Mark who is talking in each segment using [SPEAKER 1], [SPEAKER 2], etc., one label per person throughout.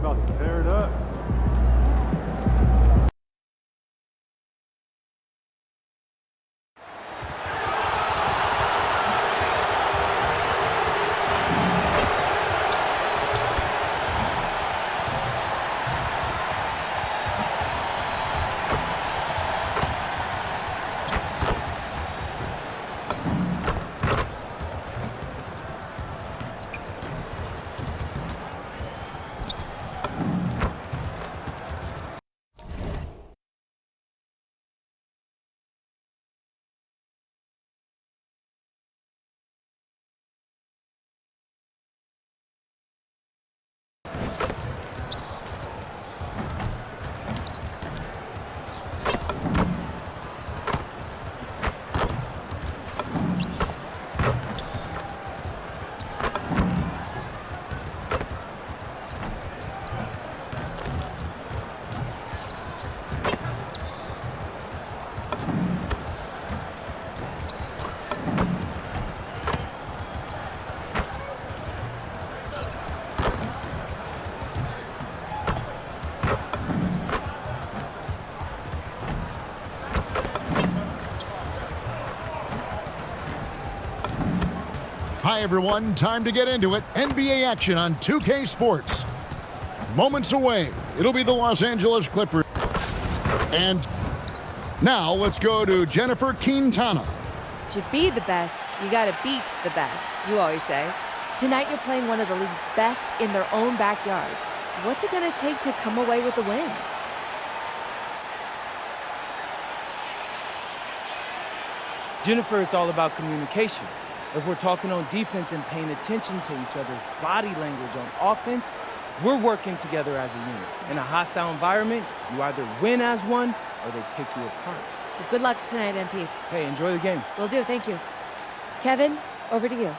[SPEAKER 1] about to tear it up.
[SPEAKER 2] Hi, everyone. Time to get into it. NBA action on 2K Sports. Moments away, it'll be the Los Angeles Clippers. And now let's go to Jennifer Quintana.
[SPEAKER 3] To be the best, you gotta beat the best, you always say. Tonight you're playing one of the league's best in their own backyard. What's it gonna take to come away with the win?
[SPEAKER 4] Jennifer, it's all about communication. If we're talking on defense and paying attention to each other's body language on offense, we're working together as a unit. In a hostile environment, you either win as one or they pick you apart.
[SPEAKER 3] Well, good luck tonight, MP.
[SPEAKER 4] Hey, enjoy the game.
[SPEAKER 3] Will do, thank you. Kevin, over to you.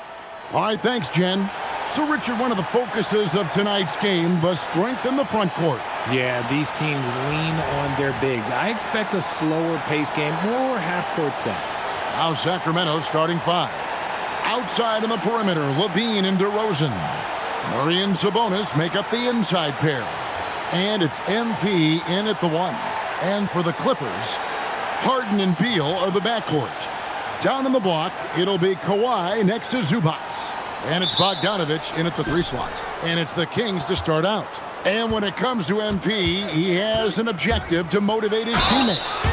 [SPEAKER 2] All right, thanks, Jen. So, Richard, one of the focuses of tonight's game was strength in the front court.
[SPEAKER 5] Yeah, these teams lean on their bigs. I expect a slower pace game, more half-court sets.
[SPEAKER 2] Now Sacramento starting five. Outside on the perimeter, Levine and DeRozan. Murray and Sabonis make up the inside pair. And it's MP in at the one. And for the Clippers, Harden and Beal are the backcourt. Down on the block, it'll be Kawhi next to Zubac. And it's Bogdanovic in at the three slot. And it's the Kings to start out. And when it comes to MP, he has an objective to motivate his teammates.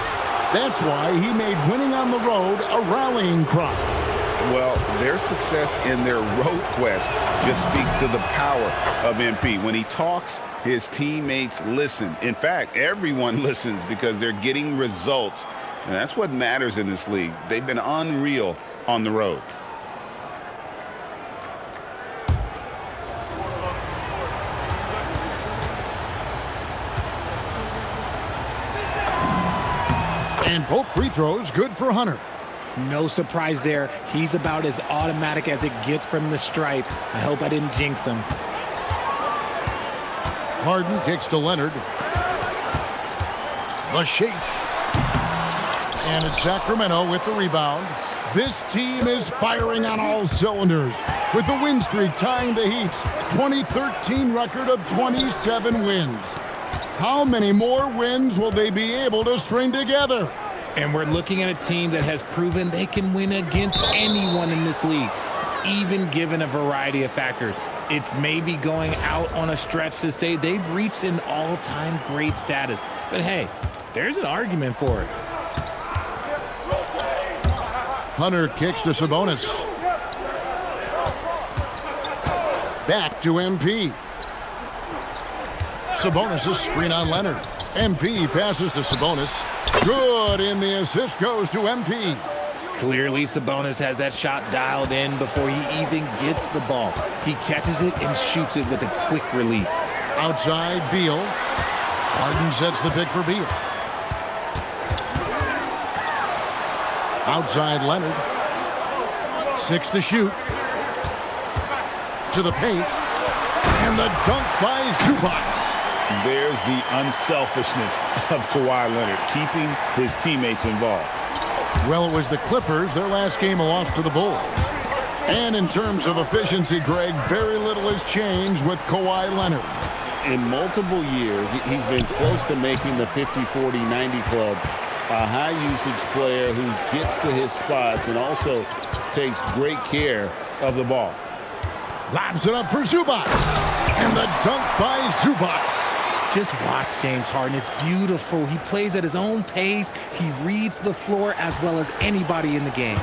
[SPEAKER 2] That's why he made winning on the road a rallying cry.
[SPEAKER 6] Well, their success in their road quest just speaks to the power of MP. When he talks, his teammates listen. In fact, everyone listens because they're getting results. And that's what matters in this league. They've been unreal on the road.
[SPEAKER 2] And both free throws good for Hunter.
[SPEAKER 5] No surprise there. He's about as automatic as it gets from the stripe. I hope I didn't jinx him.
[SPEAKER 2] Harden kicks to Leonard. The shake. And it's Sacramento with the rebound. This team is firing on all cylinders, with the win streak tying the Heat's 2013 record of 27 wins. How many more wins will they be able to string together?
[SPEAKER 5] And we're looking at a team that has proven they can win against anyone in this league, even given a variety of factors. It's maybe going out on a stretch to say they've reached an all-time great status. But hey, there's an argument for it.
[SPEAKER 2] Hunter kicks to Sabonis. Back to MP. Sabonis' screen on Leonard. MP passes to Sabonis. Good, and the assist goes to MP.
[SPEAKER 5] Clearly, Sabonis has that shot dialed in before he even gets the ball. He catches it and shoots it with a quick release.
[SPEAKER 2] Outside, Beal. Harden sets the pick for Beal. Outside, Leonard. 6 to shoot. To the paint. And the dunk by Zubac.
[SPEAKER 6] There's the unselfishness of Kawhi Leonard, keeping his teammates involved.
[SPEAKER 2] Well, it was the Clippers, their last game a loss to the Bulls. And in terms of efficiency, Greg, very little has changed with Kawhi Leonard.
[SPEAKER 6] In multiple years, he's been close to making the 50-40-90 club. A high-usage player who gets to his spots and also takes great care of the ball.
[SPEAKER 2] Lobs it up for Zubac. And the dunk by Zubac.
[SPEAKER 5] Just watch James Harden. It's beautiful. He plays at his own pace. He reads the floor as well as anybody in the game.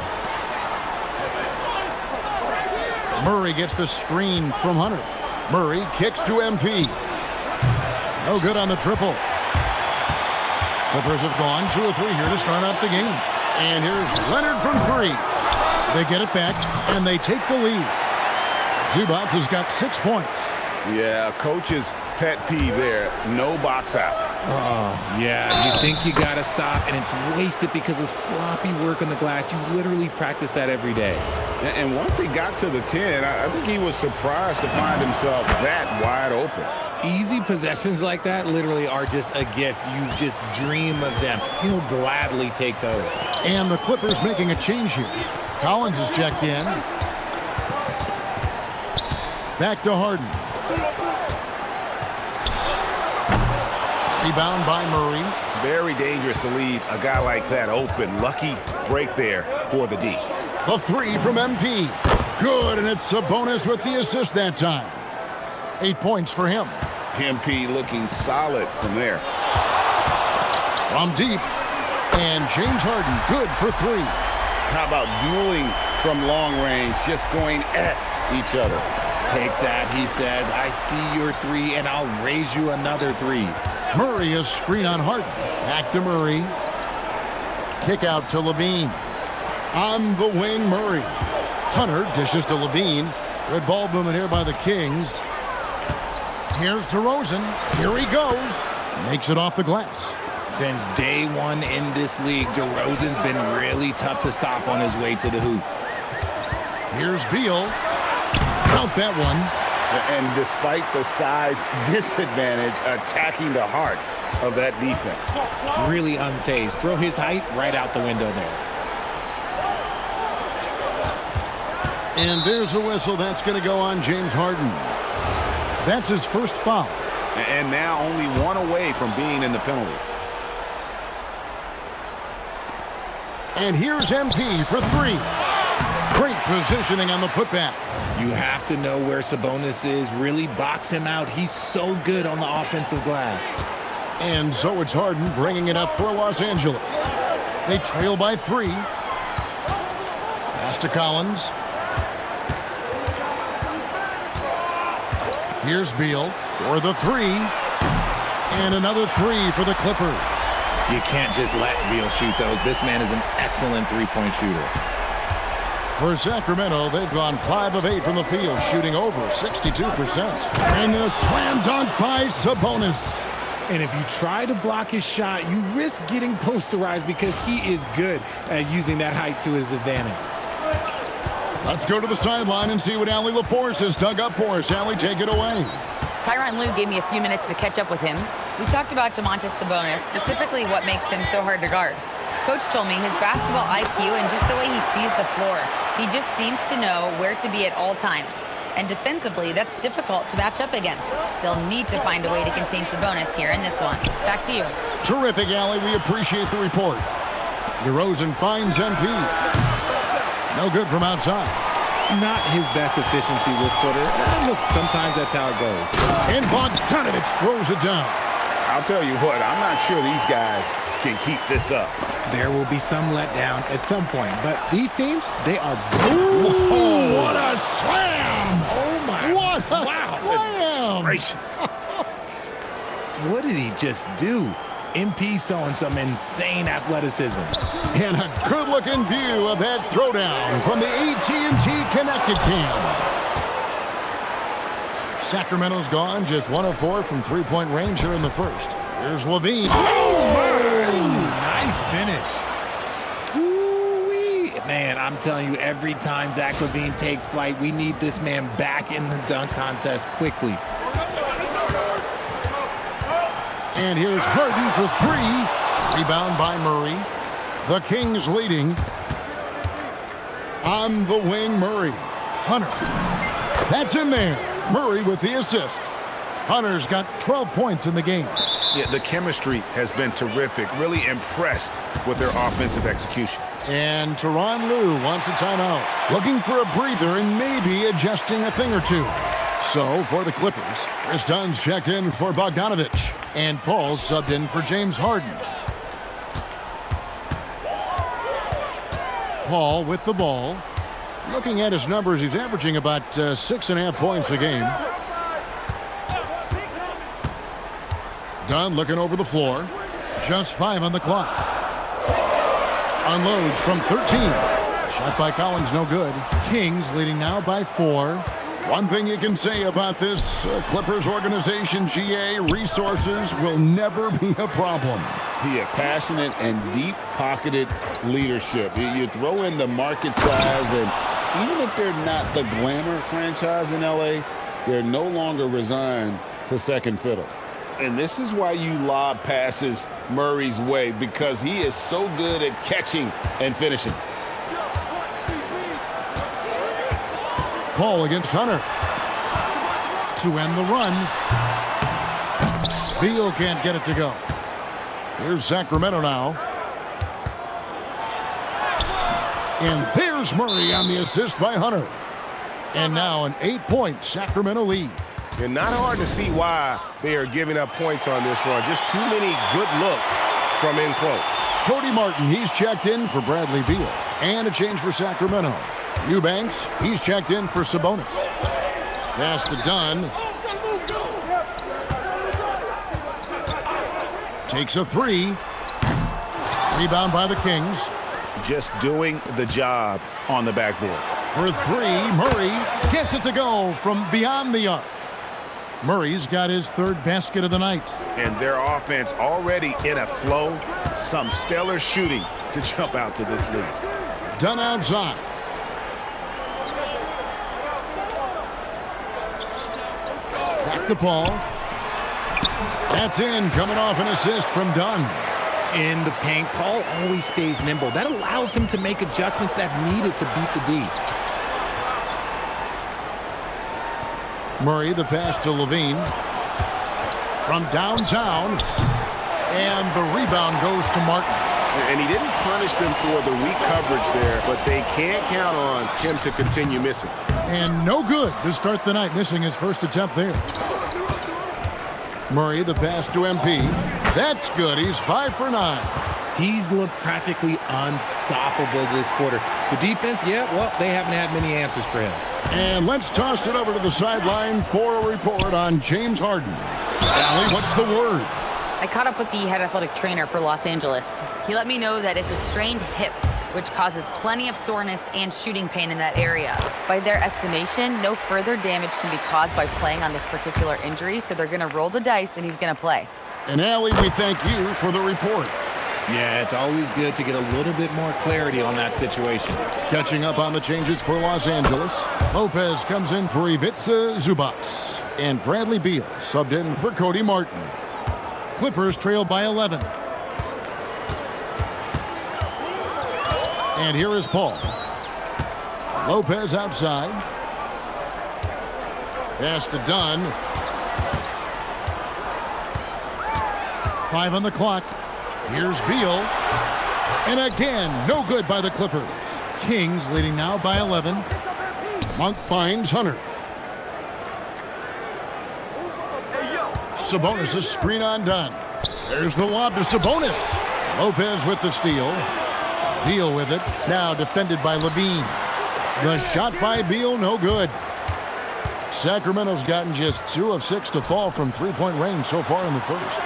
[SPEAKER 2] Murray gets the screen from Hunter. Murray kicks to MP. No good on the triple. Clippers have gone 2 of 3 here to start out the game. And here's Leonard from 3. They get it back, and they take the lead. Zubac has got 6 points.
[SPEAKER 6] Yeah, coach's pet peeve there. No box out.
[SPEAKER 5] Oh, yeah. You think you got to stop, and it's wasted because of sloppy work on the glass. You literally practice that every day.
[SPEAKER 6] And once he got to the 10, I think he was surprised to find himself that wide open.
[SPEAKER 5] Easy possessions like that literally are just a gift. You just dream of them. He'll gladly take those.
[SPEAKER 2] And the Clippers making a change here. Collins is checked in. Back to Harden. Rebound by Murray.
[SPEAKER 6] Very dangerous to leave a guy like that open. Lucky break there for the D.
[SPEAKER 2] The 3 from MP. Good, and it's Sabonis with the assist that time. 8 points for him.
[SPEAKER 6] MP looking solid from there.
[SPEAKER 2] From deep. And James Harden good for 3.
[SPEAKER 6] How about dueling from long range, just going at each other?
[SPEAKER 5] Take that, he says. I see your 3, and I'll raise you another 3.
[SPEAKER 2] Murray is screen on Harden. Back to Murray. Kick out to Levine. On the wing, Murray. Hunter dishes to Levine. Good ball movement here by the Kings. Here's DeRozan. Here he goes. Makes it off the glass.
[SPEAKER 5] Since day one in this league, DeRozan's been really tough to stop on his way to the hoop.
[SPEAKER 2] Here's Beal. Count that one.
[SPEAKER 6] And despite the size disadvantage, attacking the heart of that defense.
[SPEAKER 5] Really unfazed. Throw his height right out the window there.
[SPEAKER 2] And there's a whistle. That's going to go on James Harden. That's his first foul.
[SPEAKER 6] And now only 1 away from being in the penalty.
[SPEAKER 2] And here's MP for 3. Great positioning on the putback.
[SPEAKER 5] You have to know where Sabonis is. Really box him out. He's so good on the offensive glass.
[SPEAKER 2] And so it's Harden bringing it up for Los Angeles. They trail by 3. Pass to Collins. Here's Beal for the 3. And another 3 for the Clippers.
[SPEAKER 5] You can't just let Beal shoot those. This man is an excellent three-point shooter.
[SPEAKER 2] For Sacramento, they've gone 5 of 8 from the field, shooting over 62%. And a slam dunk by Sabonis.
[SPEAKER 5] And if you try to block his shot, you risk getting posterized because he is good at using that height to his advantage.
[SPEAKER 2] Let's go to the sideline and see what Allie LaForce has dug up for us. Allie, take it away.
[SPEAKER 1] Tyronn Lue gave me a few minutes to catch up with him. We talked about Domantas Sabonis, specifically what makes him so hard to guard. Coach told me his basketball IQ and just the way he sees the floor. He just seems to know where to be at all times. And defensively, that's difficult to match up against. They'll need to find a way to contain Sabonis here in this one. Back to you.
[SPEAKER 2] Terrific, Allie. We appreciate the report. DeRozan finds MP. No good from outside.
[SPEAKER 5] Not his best efficiency this quarter. Look, sometimes that's how it goes.
[SPEAKER 2] And Bogdanovich throws it down.
[SPEAKER 6] I'll tell you what, I'm not sure these guys can keep this up.
[SPEAKER 5] There will be some letdown at some point, but these teams, they are...
[SPEAKER 2] Ooh, what a slam!
[SPEAKER 5] Oh, my...
[SPEAKER 2] What a
[SPEAKER 5] wow.
[SPEAKER 2] slam!
[SPEAKER 6] Gracious.
[SPEAKER 5] What did he just do? MP showing some insane athleticism.
[SPEAKER 2] And a good-looking view of that throwdown from the AT&T Connected Cam. Sacramento's gone just 1 of 4 from three-point range here in the first. Here's Levine.
[SPEAKER 5] Nice finish. Ooh-wee. Man, I'm telling you, every time Zach LaVine takes flight, we need this man back in the dunk contest quickly.
[SPEAKER 2] And here's Harden for 3. Rebound by Murray. The Kings leading. On the wing, Murray. Hunter. That's in there. Murray with the assist. Hunter's got 12 points in the game.
[SPEAKER 6] Yeah, the chemistry has been terrific. Really impressed with their offensive execution.
[SPEAKER 2] And Tyronn Lue wants a timeout. Looking for a breather and maybe adjusting a thing or two. So, for the Clippers, Chris Dunn's checked in for Bogdanovich. And Paul's subbed in for James Harden. Paul with the ball. Looking at his numbers, he's averaging about 6.5 points a game. Dunn looking over the floor. Just 5 on the clock. Unloads from 13. Shot by Collins, no good. Kings leading now by 4. One thing you can say about this Clippers organization, GA, resources will never be a problem.
[SPEAKER 6] He had passionate and deep-pocketed leadership. You throw in the market size, and even if they're not the glamour franchise in LA, they're no longer resigned to second fiddle. And this is why you lob passes Murray's way, because he is so good at catching and finishing.
[SPEAKER 2] Paul against Hunter. To end the run. Beal can't get it to go. Here's Sacramento now. And there's Murray on the assist by Hunter. And now an 8-point Sacramento lead.
[SPEAKER 7] And not hard to see why they are giving up points on this run. Just too many good looks from in close.
[SPEAKER 2] Cody Martin, he's checked in for Bradley Beal. And a change for Sacramento. Eubanks, he's checked in for Sabonis. Pass to Dunn. Takes a 3. Rebound by the Kings.
[SPEAKER 6] Just doing the job on the backboard.
[SPEAKER 2] For 3, Murray gets it to go from beyond the arc. Murray's got his 3rd basket of the night.
[SPEAKER 6] And their offense already in a flow. Some stellar shooting to jump out to this lead.
[SPEAKER 2] Dunn outside. Back to Paul. That's in, coming off an assist from Dunn.
[SPEAKER 5] In the paint, Paul always stays nimble. That allows him to make adjustments that needed to beat the D.
[SPEAKER 2] Murray, the pass to Levine. From downtown. And the rebound goes to Martin.
[SPEAKER 7] And he didn't punish them for the weak coverage there, but they can't count on him to continue missing.
[SPEAKER 2] And no good to start the night, missing his first attempt there. Murray, the pass to MP. That's good. He's 5 for 9.
[SPEAKER 5] He's looked practically unstoppable this quarter. The defense, yeah, well, they haven't had many answers for him.
[SPEAKER 2] And let's toss it over to the sideline for a report on James Harden. Allie, what's the word?
[SPEAKER 1] I caught up with the head athletic trainer for Los Angeles. He let me know that it's a strained hip, which causes plenty of soreness and shooting pain in that area. By their estimation, no further damage can be caused by playing on this particular injury, so they're going to roll the dice and he's going to play.
[SPEAKER 2] And Allie, we thank you for the report.
[SPEAKER 5] Yeah, it's always good to get a little bit more clarity on that situation.
[SPEAKER 2] Catching up on the changes for Los Angeles. Lopez comes in for Ivica Zubac. And Bradley Beal subbed in for Cody Martin. Clippers trail by 11. And here is Paul. Lopez outside. Pass to Dunn. 5 on the clock. Here's Beal. And again, no good by the Clippers. Kings leading now by 11. Monk finds Hunter. Sabonis' screen on Dunn. There's the lob to Sabonis. Lopez with the steal. Beal with it. Now defended by Levine. The shot by Beal, no good. Sacramento's gotten just 2 of 6 to fall from three-point range so far in the first.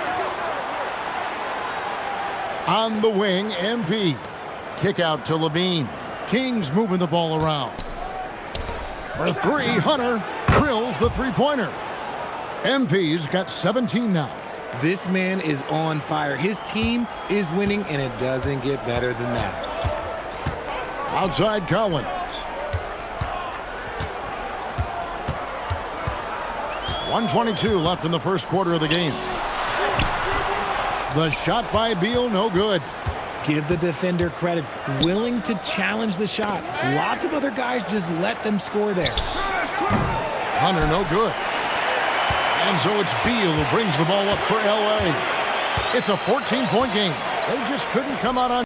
[SPEAKER 2] On the wing, MP. Kick out to Levine. Kings moving the ball around. For 3, Hunter drills the three-pointer. MP's got 17 now.
[SPEAKER 5] This man is on fire. His team is winning, and it doesn't get better than that.
[SPEAKER 2] Outside Collins. .122 left in the first quarter of the game. The shot by Beal, no good.
[SPEAKER 5] Give the defender credit. Willing to challenge the shot. Lots of other guys just let them score there.
[SPEAKER 2] Hunter, no good. And so it's Beal who brings the ball up for L.A. It's a 14-point game. They just couldn't come out on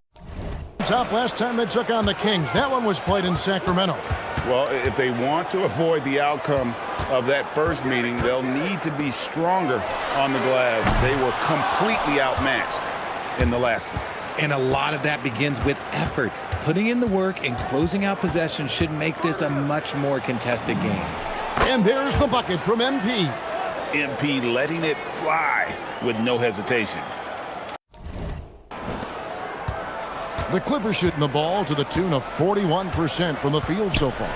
[SPEAKER 2] top last time they took on the Kings. That one was played in Sacramento.
[SPEAKER 6] Well, if they want to avoid the outcome of that first meeting, they'll need to be stronger on the glass. They were completely outmatched in the last one.
[SPEAKER 5] And a lot of that begins with effort. Putting in the work and closing out possession should make this a much more contested game.
[SPEAKER 2] And there's the bucket from MP.
[SPEAKER 6] MP letting it fly with no hesitation.
[SPEAKER 2] The Clippers shooting the ball to the tune of 41% from the field so far.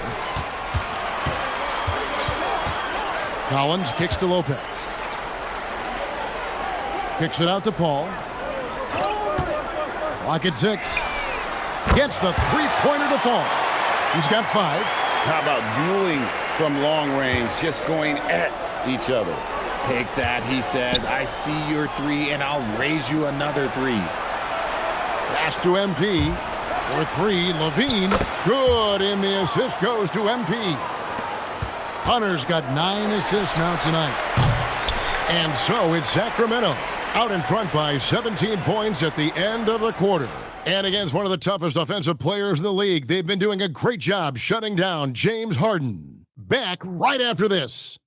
[SPEAKER 2] Collins kicks to Lopez. Kicks it out to Paul. Clock at 6. Gets the three-pointer to fall. He's got 5.
[SPEAKER 6] How about dueling from long range, just going at each other?
[SPEAKER 5] Take that, he says. I see your 3, and I'll raise you another 3.
[SPEAKER 2] Pass to MP. For 3, Levine. Good, and the assist goes to MP. Hunter's got 9 assists now tonight. And so it's Sacramento out in front by 17 points at the end of the quarter. And against one of the toughest offensive players in the league, they've been doing a great job shutting down James Harden. Back right after this.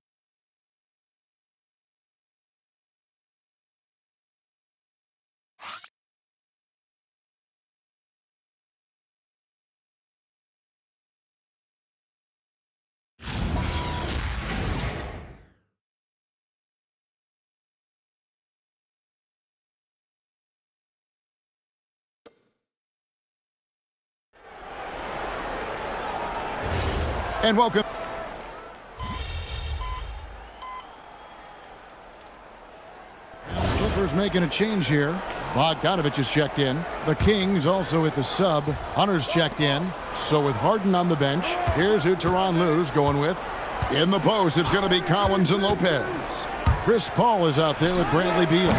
[SPEAKER 2] And welcome. Clippers making a change here. Bogdanovich is checked in. The Kings also with the sub. Hunter's checked in. So with Harden on the bench, here's who Tyronn Lue's going with. In the post, it's going to be Collins and Lopez. Chris Paul is out there with Bradley Beal.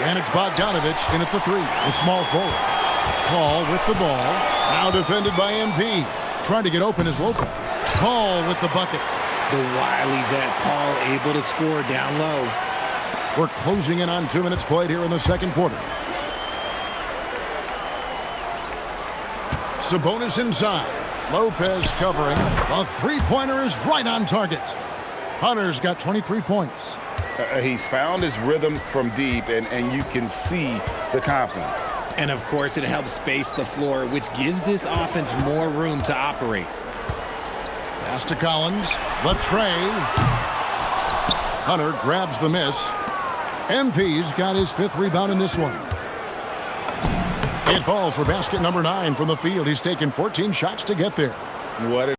[SPEAKER 2] And it's Bogdanovich in at the 3, the small forward. Paul with the ball. Now defended by MP. Trying to get open is Lopez. Paul with the bucket.
[SPEAKER 5] The wily vet Paul able to score down low.
[SPEAKER 2] We're closing in on 2 minutes played here in the second quarter. Sabonis inside. Lopez covering. A three-pointer is right on target. Hunter's got 23 points.
[SPEAKER 6] He's found his rhythm from deep, and you can see the confidence.
[SPEAKER 5] And of course, it helps space the floor, which gives this offense more room to operate.
[SPEAKER 2] Pass to Collins. The tray. Hunter grabs the miss. MP's got his 5th rebound in this one. It falls for basket number 9 from the field. He's taken 14 shots to get there.
[SPEAKER 6] What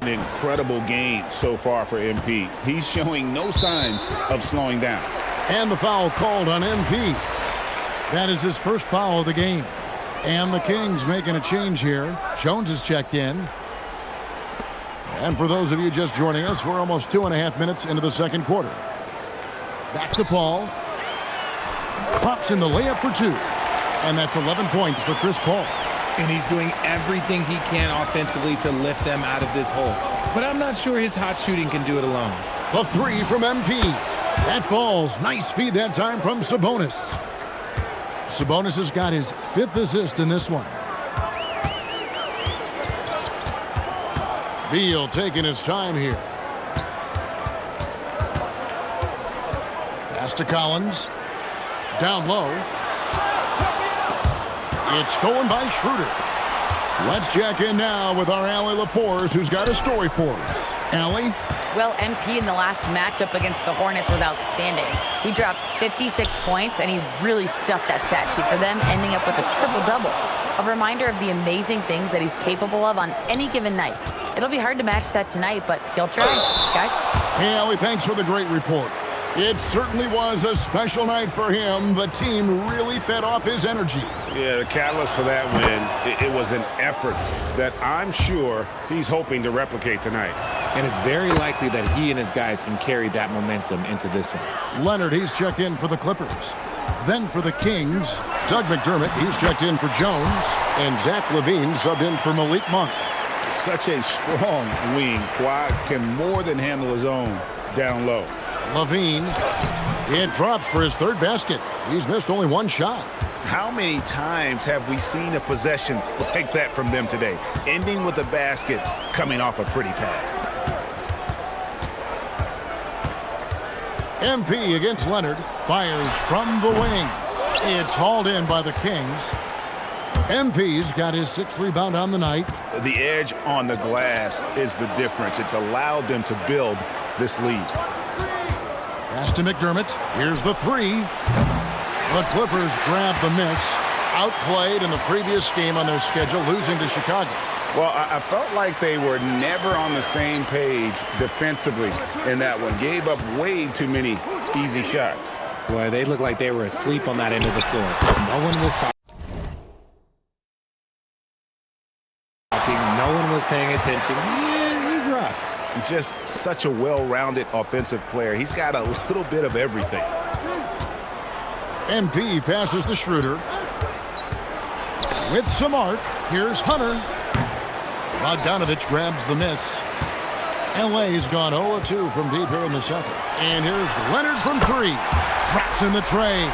[SPEAKER 6] an incredible game so far for MP. He's showing no signs of slowing down.
[SPEAKER 2] And the foul called on MP. That is his first foul of the game. And the Kings making a change here. Jones is checked in. And for those of you just joining us, we're almost 2.5 minutes into the second quarter. Back to Paul. Pops in the layup for 2. And that's 11 points for Chris Paul.
[SPEAKER 5] And he's doing everything he can offensively to lift them out of this hole. But I'm not sure his hot shooting can do it alone.
[SPEAKER 2] The 3 from MP. That falls. Nice feed that time from Sabonis. Sabonis has got his 5th assist in this one. Beal taking his time here. Pass to Collins. Down low. It's stolen by Schroeder. Let's check in now with our Allie LaForce, who's got a story for us. Allie?
[SPEAKER 1] Well, MP in the last matchup against the Hornets was outstanding. He dropped 56 points, and he really stuffed that stat sheet for them, ending up with a triple-double. A reminder of the amazing things that he's capable of on any given night. It'll be hard to match that tonight, but he'll try. Guys?
[SPEAKER 2] Hey, Allie, thanks for the great report. It certainly was a special night for him. The team really fed off his energy.
[SPEAKER 6] Yeah, the catalyst for that win, it was an effort that I'm sure he's hoping to replicate tonight.
[SPEAKER 5] And it's very likely that he and his guys can carry that momentum into this one.
[SPEAKER 2] Leonard, he's checked in for the Clippers. Then for the Kings, Doug McDermott, he's checked in for Jones. And Zach LaVine subbed in for Malik Monk.
[SPEAKER 6] Such a strong wing. Kawhi can more than handle his own down low.
[SPEAKER 2] Levine. It drops for his third basket. He's missed only one shot.
[SPEAKER 6] How many times have we seen a possession like that from them today, ending with a basket coming off a pretty pass?
[SPEAKER 2] MP against Leonard. Fires from the wing. It's hauled in by the Kings. MP's got his sixth rebound on the night.
[SPEAKER 6] The edge on the glass is the difference. It's allowed them to build this lead.
[SPEAKER 2] Pass to McDermott. Here's the three. The Clippers grab the miss. Outplayed in the previous game on their schedule, losing to Chicago.
[SPEAKER 6] Well, I felt like they were never on the same page defensively in that one. Gave up way too many easy shots.
[SPEAKER 5] Boy, they looked like they were asleep on that end of the floor. No one was talking. No one was paying attention. Yeah, he's rough.
[SPEAKER 6] Just such a well-rounded offensive player. He's got a little bit of everything.
[SPEAKER 2] MP passes to Schroeder. With some arc, here's Hunter. Bogdanovich grabs the miss. LA's gone 0-2 from deep here in the second. And here's Leonard from three. Drops in the tray.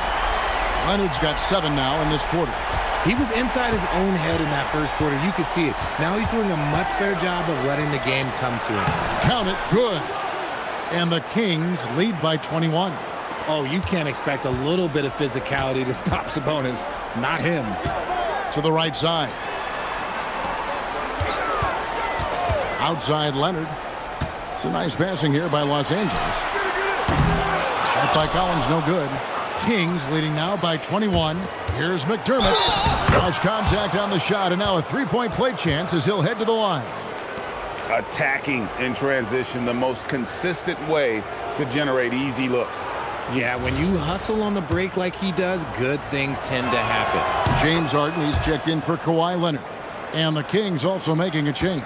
[SPEAKER 2] Leonard's got 7 now in this quarter.
[SPEAKER 5] He was inside his own head in that first quarter. You could see it. Now he's doing a much better job of letting the game come to him.
[SPEAKER 2] Count it, good. And the Kings lead by 21.
[SPEAKER 5] Oh, you can't expect a little bit of physicality to stop Sabonis. Not him.
[SPEAKER 2] To the right side. Outside Leonard. It's a nice passing here by Los Angeles. Shot by Collins, no good. Kings leading now by 21. Here's McDermott. Cross contact on the shot, and now a three-point play chance as he'll head to the line.
[SPEAKER 6] Attacking in transition, the most consistent way to generate easy looks.
[SPEAKER 5] Yeah, when you hustle on the break like he does, good things tend to happen.
[SPEAKER 2] James Harden, he's checked in for Kawhi Leonard. And the Kings also making a change.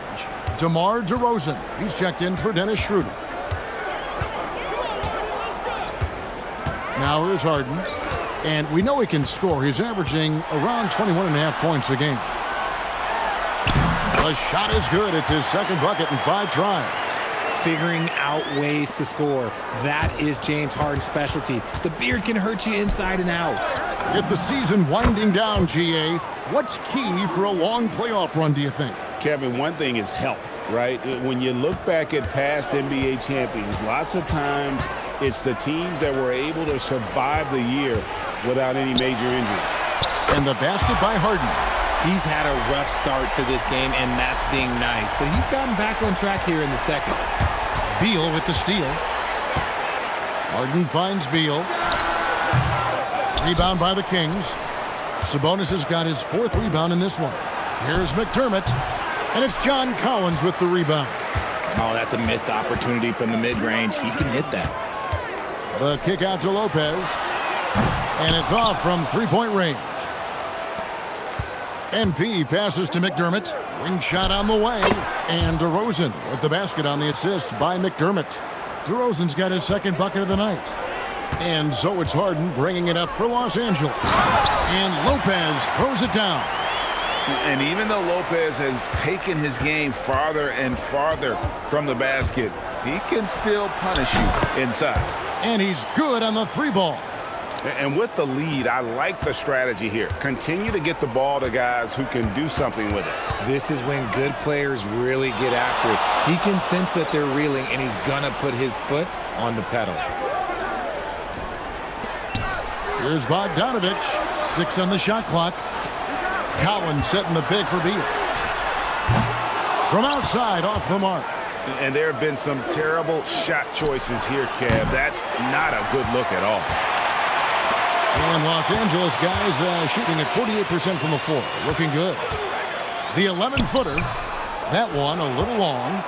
[SPEAKER 2] DeMar DeRozan, he's checked in for Dennis Schroeder. Now here's Harden. And we know he can score. He's averaging around 21.5 points a game. The shot is good. It's his second bucket in 5 tries.
[SPEAKER 5] Figuring out ways to score. That is James Harden's specialty. The beard can hurt you inside and out.
[SPEAKER 2] With the season winding down, GA, what's key for a long playoff run, do you think?
[SPEAKER 6] Kevin, one thing is health, right? When you look back at past NBA champions, lots of times it's the teams that were able to survive the year without any major injuries.
[SPEAKER 2] And the basket by Harden.
[SPEAKER 5] He's had a rough start to this game, and that's being nice. But he's gotten back on track here in the second.
[SPEAKER 2] Beal with the steal. Harden finds Beal. Rebound by the Kings. Sabonis has got his 4th rebound in this one. Here's McDermott. And it's John Collins with the rebound.
[SPEAKER 5] Oh, that's a missed opportunity from the mid-range. He can hit that.
[SPEAKER 2] The kick out to Lopez. And it's off from three-point range. MP passes to McDermott. Ring shot on the way. And DeRozan with the basket on the assist by McDermott. DeRozan's got his second bucket of the night. And so it's Harden bringing it up for Los Angeles. And Lopez throws it down.
[SPEAKER 6] And even though Lopez has taken his game farther and farther from the basket, he can still punish you inside.
[SPEAKER 2] And he's good on the 3-ball.
[SPEAKER 6] And with the lead, I like the strategy here. Continue to get the ball to guys who can do something with it.
[SPEAKER 5] This is when good players really get after it. He can sense that they're reeling, and he's going to put his foot on the pedal.
[SPEAKER 2] Here's Bogdanovich. 6 on the shot clock. Collins setting the big for Beal. From outside, off the mark.
[SPEAKER 6] And there have been some terrible shot choices here, Kev. That's not a good look at all.
[SPEAKER 2] And Los Angeles guys shooting at 48% from the floor. Looking good. The 11-footer. That one a little long.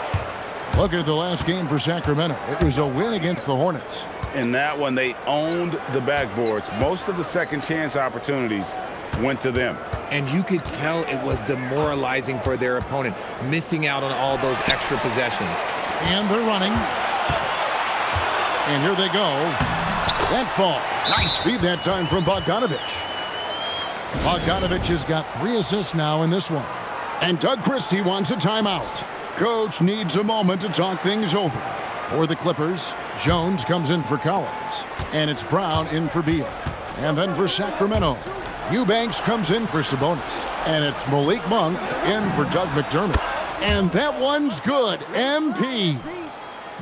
[SPEAKER 2] Look at the last game for Sacramento. It was a win against the Hornets.
[SPEAKER 6] In that one, they owned the backboards. Most of the second chance opportunities went to them.
[SPEAKER 5] And you could tell it was demoralizing for their opponent, missing out on all those extra possessions.
[SPEAKER 2] And they're running. And here they go. That fall. Nice feed that time from Bogdanovich. Bogdanovich has got 3 assists now in this one. And Doug Christie wants a timeout. Coach needs a moment to talk things over. For the Clippers, Jones comes in for Collins. And it's Brown in for Beal. And then for Sacramento, Eubanks comes in for Sabonis. And it's Malik Monk in for Doug McDermott. And that one's good. MP.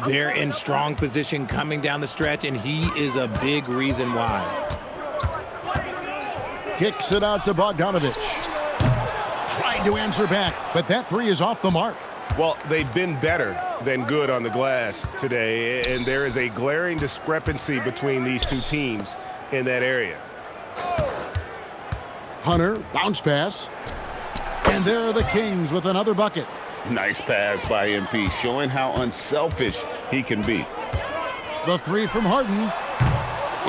[SPEAKER 5] They're in strong position coming down the stretch, and he is a big reason why.
[SPEAKER 2] Kicks it out to Bogdanovich. Tried to answer back, but that three is off the mark.
[SPEAKER 7] Well, they've been better than good on the glass today, and there is a glaring discrepancy between these two teams in that area.
[SPEAKER 2] Hunter, bounce pass. And there are the Kings with another bucket.
[SPEAKER 6] Nice pass by MP, showing how unselfish he can be.
[SPEAKER 2] The three from Harden.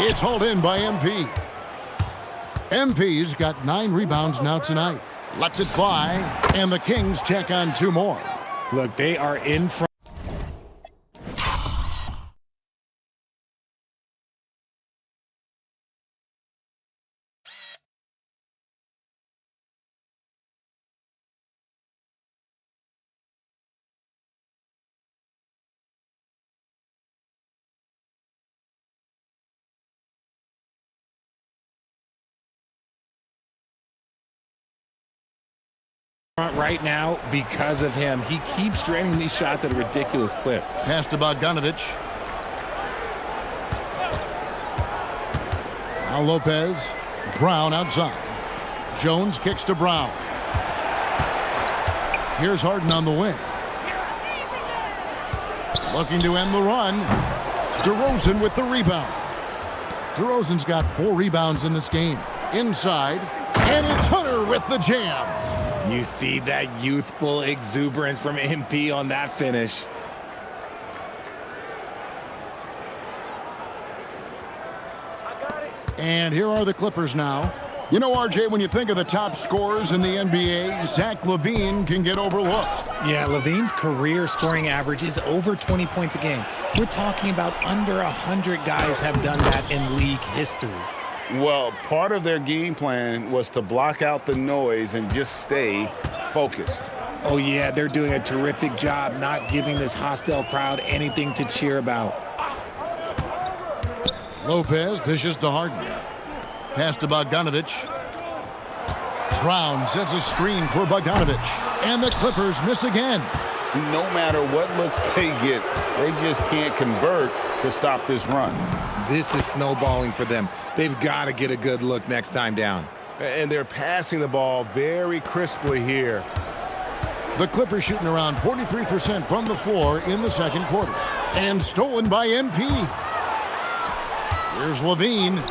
[SPEAKER 2] It's hauled in by MP. MP's got 9 rebounds now tonight. Lets it fly, and the Kings check on 2 more.
[SPEAKER 5] Look, they are in front. Right now because of him. He keeps draining these shots at a ridiculous clip.
[SPEAKER 2] Pass to Bogdanovich. Now Lopez. Brown outside. Jones kicks to Brown. Here's Harden on the wing. Looking to end the run. DeRozan with the rebound. DeRozan's got 4 rebounds in this game. Inside. And it's Hunter with the jam.
[SPEAKER 5] You see that youthful exuberance from MP on that finish.
[SPEAKER 2] And here are the Clippers now. You know, RJ, when you think of the top scorers in the NBA, Zach LaVine can get overlooked.
[SPEAKER 5] Yeah, LaVine's career scoring average is over 20 points a game. We're talking about under 100 guys have done that in league history.
[SPEAKER 6] Well, part of their game plan was to block out the noise and just stay focused.
[SPEAKER 5] Oh, yeah, they're doing a terrific job not giving this hostile crowd anything to cheer about.
[SPEAKER 2] Lopez dishes to Harden. Pass to Bogdanovich. Brown sets a screen for Bogdanovich. And the Clippers miss again.
[SPEAKER 6] No matter what looks they get, they just can't convert to stop this run.
[SPEAKER 5] This is snowballing for them. They've got to get a good look next time down.
[SPEAKER 7] And they're passing the ball very crisply here.
[SPEAKER 2] The Clippers shooting around 43% from the floor in the second quarter. And stolen by MP. Here's LaVine.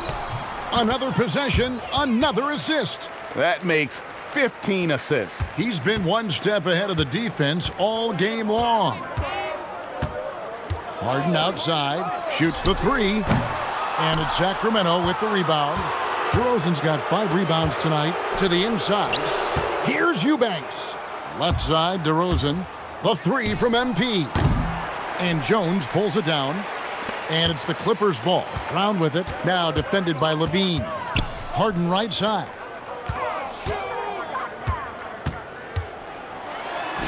[SPEAKER 2] Another possession, another assist.
[SPEAKER 6] That makes 15 assists.
[SPEAKER 2] He's been one step ahead of the defense all game long. Harden outside, shoots the three. And it's Sacramento with the rebound. DeRozan's got 5 rebounds tonight to the inside. Here's Eubanks. Left side, DeRozan. The three from MP. And Jones pulls it down. And it's the Clippers' ball. Brown with it. Now defended by LaVine. Harden right side.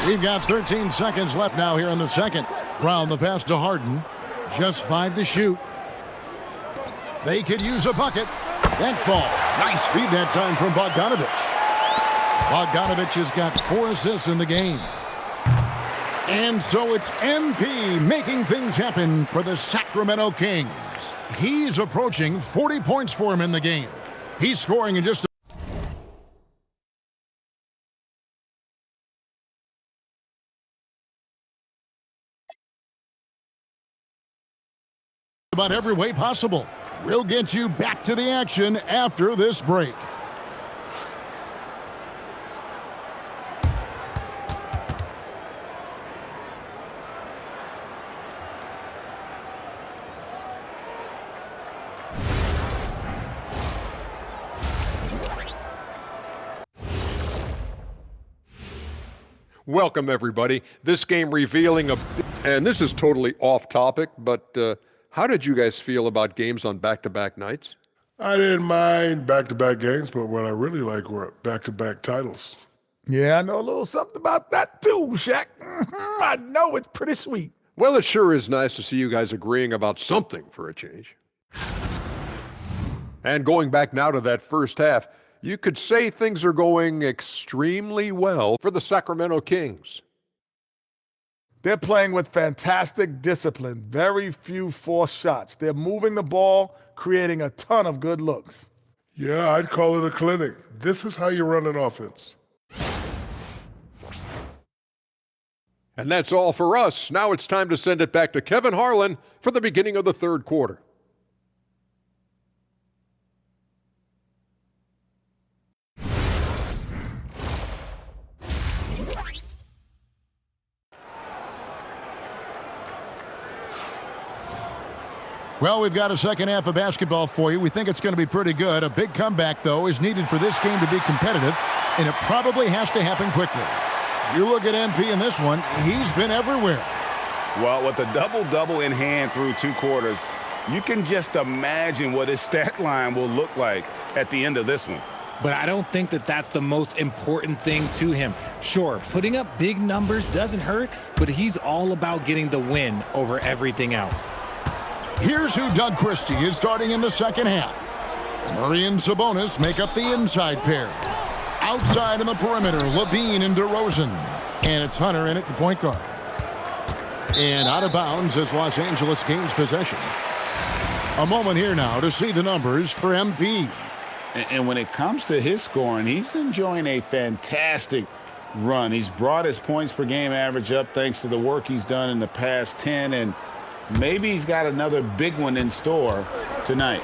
[SPEAKER 2] We've got 13 seconds left now here in the second. Brown the pass to Harden. Just 5 to shoot. They could use a bucket. That ball. Nice feed that time from Bogdanovich. Bogdanovich has got 4 assists in the game. And so it's MP making things happen for the Sacramento Kings. He's approaching 40 points for him in the game. He's scoring in just about every way possible. We'll get you back to the action after this break.
[SPEAKER 8] Welcome, everybody. This game revealing and this is totally off topic, but how did you guys feel about games on back-to-back nights?
[SPEAKER 9] I didn't mind back-to-back games, but what I really like were back-to-back titles.
[SPEAKER 10] Yeah, I know a little something about that too, Shaq. I know it's pretty sweet.
[SPEAKER 8] Well, it sure is nice to see you guys agreeing about something for a change. And going back now to that first half, you could say things are going extremely well for the Sacramento Kings.
[SPEAKER 10] They're playing with fantastic discipline, very few forced shots. They're moving the ball, creating a ton of good looks.
[SPEAKER 9] Yeah, I'd call it a clinic. This is how you run an offense.
[SPEAKER 8] And that's all for us. Now it's time to send it back to Kevin Harlan for the beginning of the third quarter.
[SPEAKER 2] Well, we've got a second half of basketball for you. We think it's going to be pretty good. A big comeback, though, is needed for this game to be competitive, and it probably has to happen quickly. You look at MP in this one, he's been everywhere.
[SPEAKER 6] Well, with a double-double in hand through 2 quarters, you can just imagine what his stat line will look like at the end of this one.
[SPEAKER 5] But I don't think that that's the most important thing to him. Sure, putting up big numbers doesn't hurt, but he's all about getting the win over everything else.
[SPEAKER 2] Here's who Doug Christie is starting in the second half. Murray and Sabonis make up the inside pair. Outside in the perimeter, Levine and DeRozan. And it's Hunter in at the point guard. And out of bounds as Los Angeles gains possession. A moment here now to see the numbers for MP.
[SPEAKER 6] And when it comes to his scoring, he's enjoying a fantastic run. He's brought his points per game average up thanks to the work he's done in the past 10, and maybe he's got another big one in store tonight.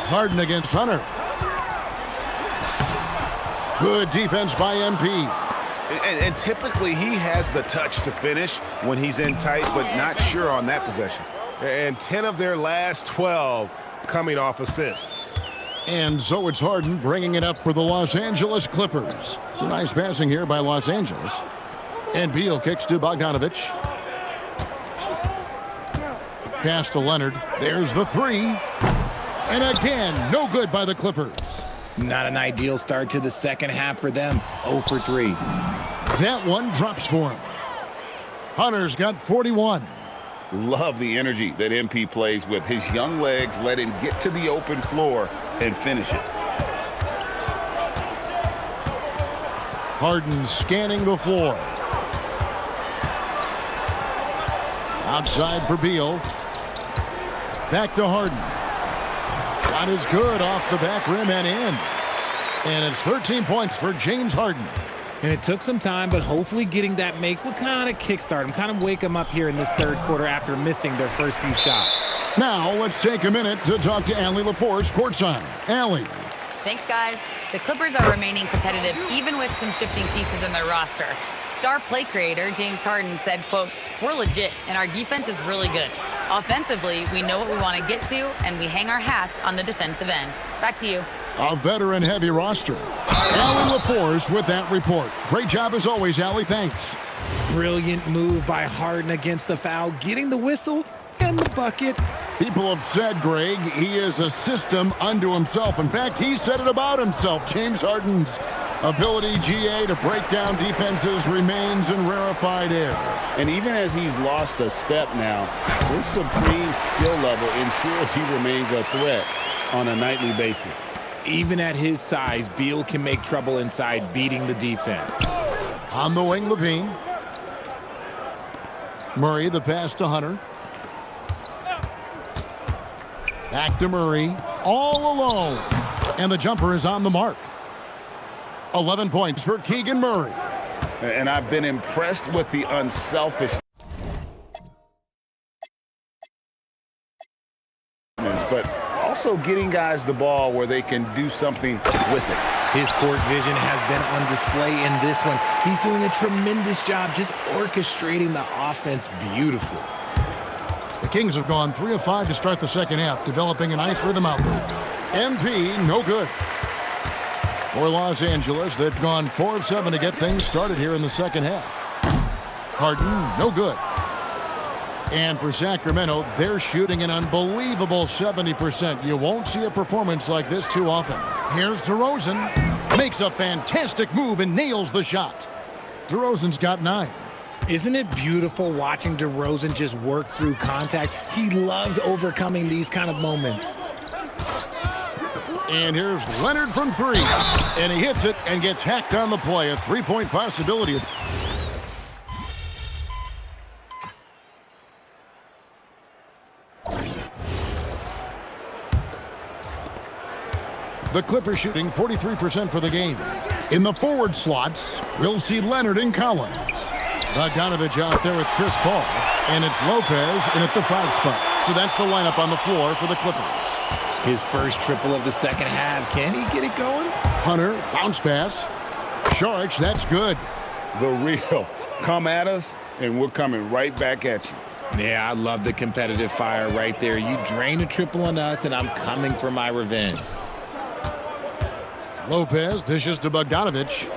[SPEAKER 2] Harden against Hunter. Good defense by MP.
[SPEAKER 6] And typically he has the touch to finish when he's in tight, but not sure on that possession.
[SPEAKER 7] And 10 of their last 12 coming off assists.
[SPEAKER 2] And so it's Harden bringing it up for the Los Angeles Clippers. It's a nice passing here by Los Angeles. And Beal kicks to Bogdanovich. Pass to Leonard. There's the three. And again, no good by the Clippers.
[SPEAKER 5] Not an ideal start to the second half for them. 0 for 3.
[SPEAKER 2] That one drops for him. Hunter's got 41.
[SPEAKER 6] Love the energy that MP plays with. His young legs let him get to the open floor and finish it.
[SPEAKER 2] Harden scanning the floor. Outside for Beal. Back to Harden. Shot is good off the back rim and in. And it's 13 points for James Harden.
[SPEAKER 5] And it took some time, but hopefully getting that make will kind of kickstart him, kind of wake him up here in this third quarter after missing their first few shots.
[SPEAKER 2] Now let's take a minute to talk to Allie LaForce courtside. Allie.
[SPEAKER 1] Thanks, guys. The Clippers are remaining competitive even with some shifting pieces in their roster. Star play creator James Harden said, quote, "We're legit and our defense is really good. Offensively, we know what we want to get to and we hang our hats on the defensive end." Back to you.
[SPEAKER 2] A veteran-heavy roster. Allie LaForce with that report. Great job as always, Allie. Thanks.
[SPEAKER 5] Brilliant move by Harden against the foul, getting the whistle and the bucket.
[SPEAKER 2] People have said, Greg, he is a system unto himself. In fact, he said it about himself. James Harden's ability, GA, to break down defenses remains in rarefied air.
[SPEAKER 6] And even as he's lost a step now, his supreme skill level ensures he remains a threat on a nightly basis.
[SPEAKER 5] Even at his size, Beal can make trouble inside, beating the defense.
[SPEAKER 2] On the wing, Levine. Murray, the pass to Hunter. Back to Murray, all alone. And the jumper is on the mark. 11 points for Keegan Murray.
[SPEAKER 6] And I've been impressed with the unselfishness, but also getting guys the ball where they can do something with it.
[SPEAKER 5] His court vision has been on display in this one. He's doing a tremendous job just orchestrating the offense beautifully.
[SPEAKER 2] The Kings have gone 3 of 5 to start the second half, developing a nice rhythm out there. MP, no good. For Los Angeles, they've gone 4 of 7 to get things started here in the second half. Harden, no good. And for Sacramento, they're shooting an unbelievable 70%. You won't see a performance like this too often. Here's DeRozan. Makes a fantastic move and nails the shot. DeRozan's got 9.
[SPEAKER 5] Isn't it beautiful watching DeRozan just work through contact? He loves overcoming these kind of moments.
[SPEAKER 2] And here's Leonard from 3. And he hits it and gets hacked on the play. A 3-point possibility. The Clippers shooting 43% for the game. In the forward slots, we'll see Leonard and Collins. Bogdanovich out there with Chris Paul. And it's Lopez in at the 5 spot. So that's the lineup on the floor for the Clippers.
[SPEAKER 5] His first triple of the second half. Can he get it going?
[SPEAKER 2] Hunter, bounce pass. Saric, that's good.
[SPEAKER 6] The real. Come at us, and we're coming right back at you.
[SPEAKER 5] Yeah, I love the competitive fire right there. You drain a triple on us, and I'm coming for my revenge.
[SPEAKER 2] Lopez dishes to Bogdanovich.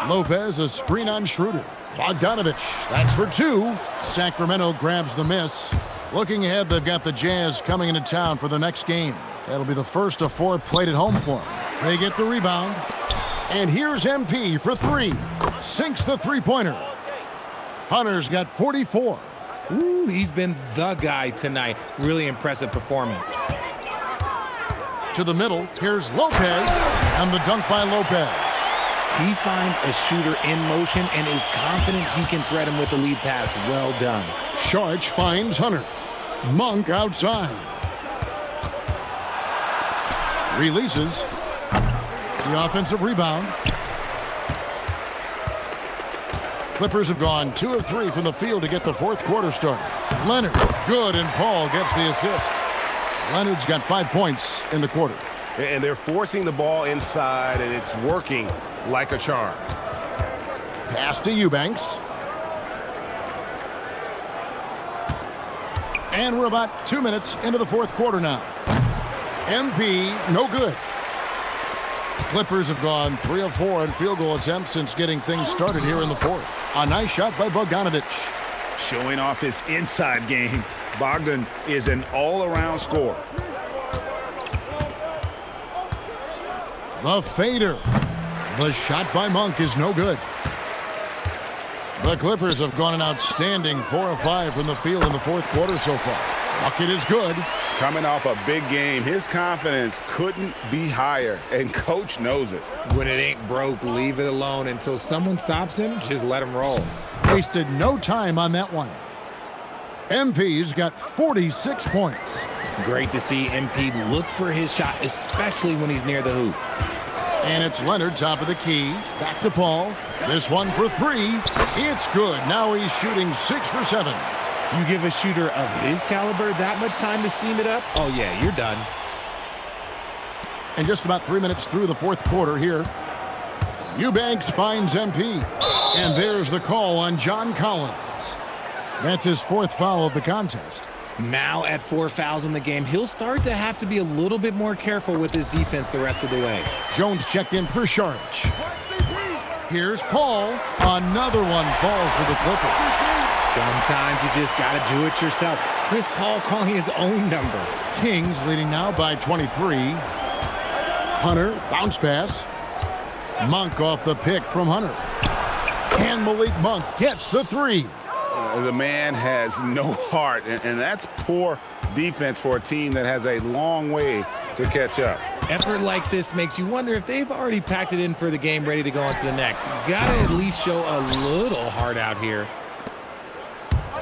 [SPEAKER 2] Lopez, a screen on Schroeder. Bogdanovich, that's for 2. Sacramento grabs the miss. Looking ahead, they've got the Jazz coming into town for the next game. That'll be the first of 4 played at home for them. They get the rebound. And here's MP for 3. Sinks the three-pointer. Hunter's got 44.
[SPEAKER 5] Ooh, he's been the guy tonight. Really impressive performance.
[SPEAKER 2] To the middle, here's Lopez. And the dunk by Lopez.
[SPEAKER 5] He finds a shooter in motion and is confident he can thread him with the lead pass. Well done.
[SPEAKER 2] Saric finds Hunter. Monk outside. Releases. The offensive rebound. Clippers have gone 2 of 3 from the field to get the fourth quarter started. Leonard, good, and Paul gets the assist. Leonard's got 5 points in the quarter.
[SPEAKER 7] And they're forcing the ball inside, and it's working like a charm.
[SPEAKER 2] Pass to Eubanks. And we're about 2 minutes into the fourth quarter now. MP, no good. Clippers have gone 3 of 4 in field goal attempts since getting things started here in the fourth. A nice shot by Bogdanovich.
[SPEAKER 6] Showing off his inside game. Bogdan is an all-around scorer.
[SPEAKER 2] The fader. The shot by Monk is no good. The Clippers have gone an outstanding 4 of 5 from the field in the fourth quarter so far. Bucket is good.
[SPEAKER 6] Coming off a big game, his confidence couldn't be higher, and coach knows it.
[SPEAKER 5] When it ain't broke, leave it alone. Until someone stops him, just let him roll.
[SPEAKER 2] Wasted no time on that one. MP's got 46 points.
[SPEAKER 5] Great to see MP look for his shot, especially when he's near the hoop.
[SPEAKER 2] And it's Leonard, top of the key. Back to Paul. This one for 3. It's good. Now he's shooting 6 for 7.
[SPEAKER 5] You give a shooter of his caliber that much time to seam it up? Oh, yeah, you're done.
[SPEAKER 2] And just about 3 minutes through the fourth quarter here. Eubanks finds MP. And there's the call on John Collins. That's his 4th foul of the contest.
[SPEAKER 5] Now at 4 fouls in the game, he'll start to have to be a little bit more careful with his defense the rest of the way.
[SPEAKER 2] Jones checked in for Saric. Here's Paul. Another one falls for the Clippers.
[SPEAKER 5] Sometimes you just got to do it yourself. Chris Paul calling his own number.
[SPEAKER 2] Kings leading now by 23. Hunter, bounce pass. Monk off the pick from Hunter. And Malik Monk gets the 3.
[SPEAKER 6] The man has no heart, and that's poor defense for a team that has a long way to catch up.
[SPEAKER 5] Effort like this makes you wonder if they've already packed it in for the game, ready to go on to the next. Gotta at least show a little heart out here.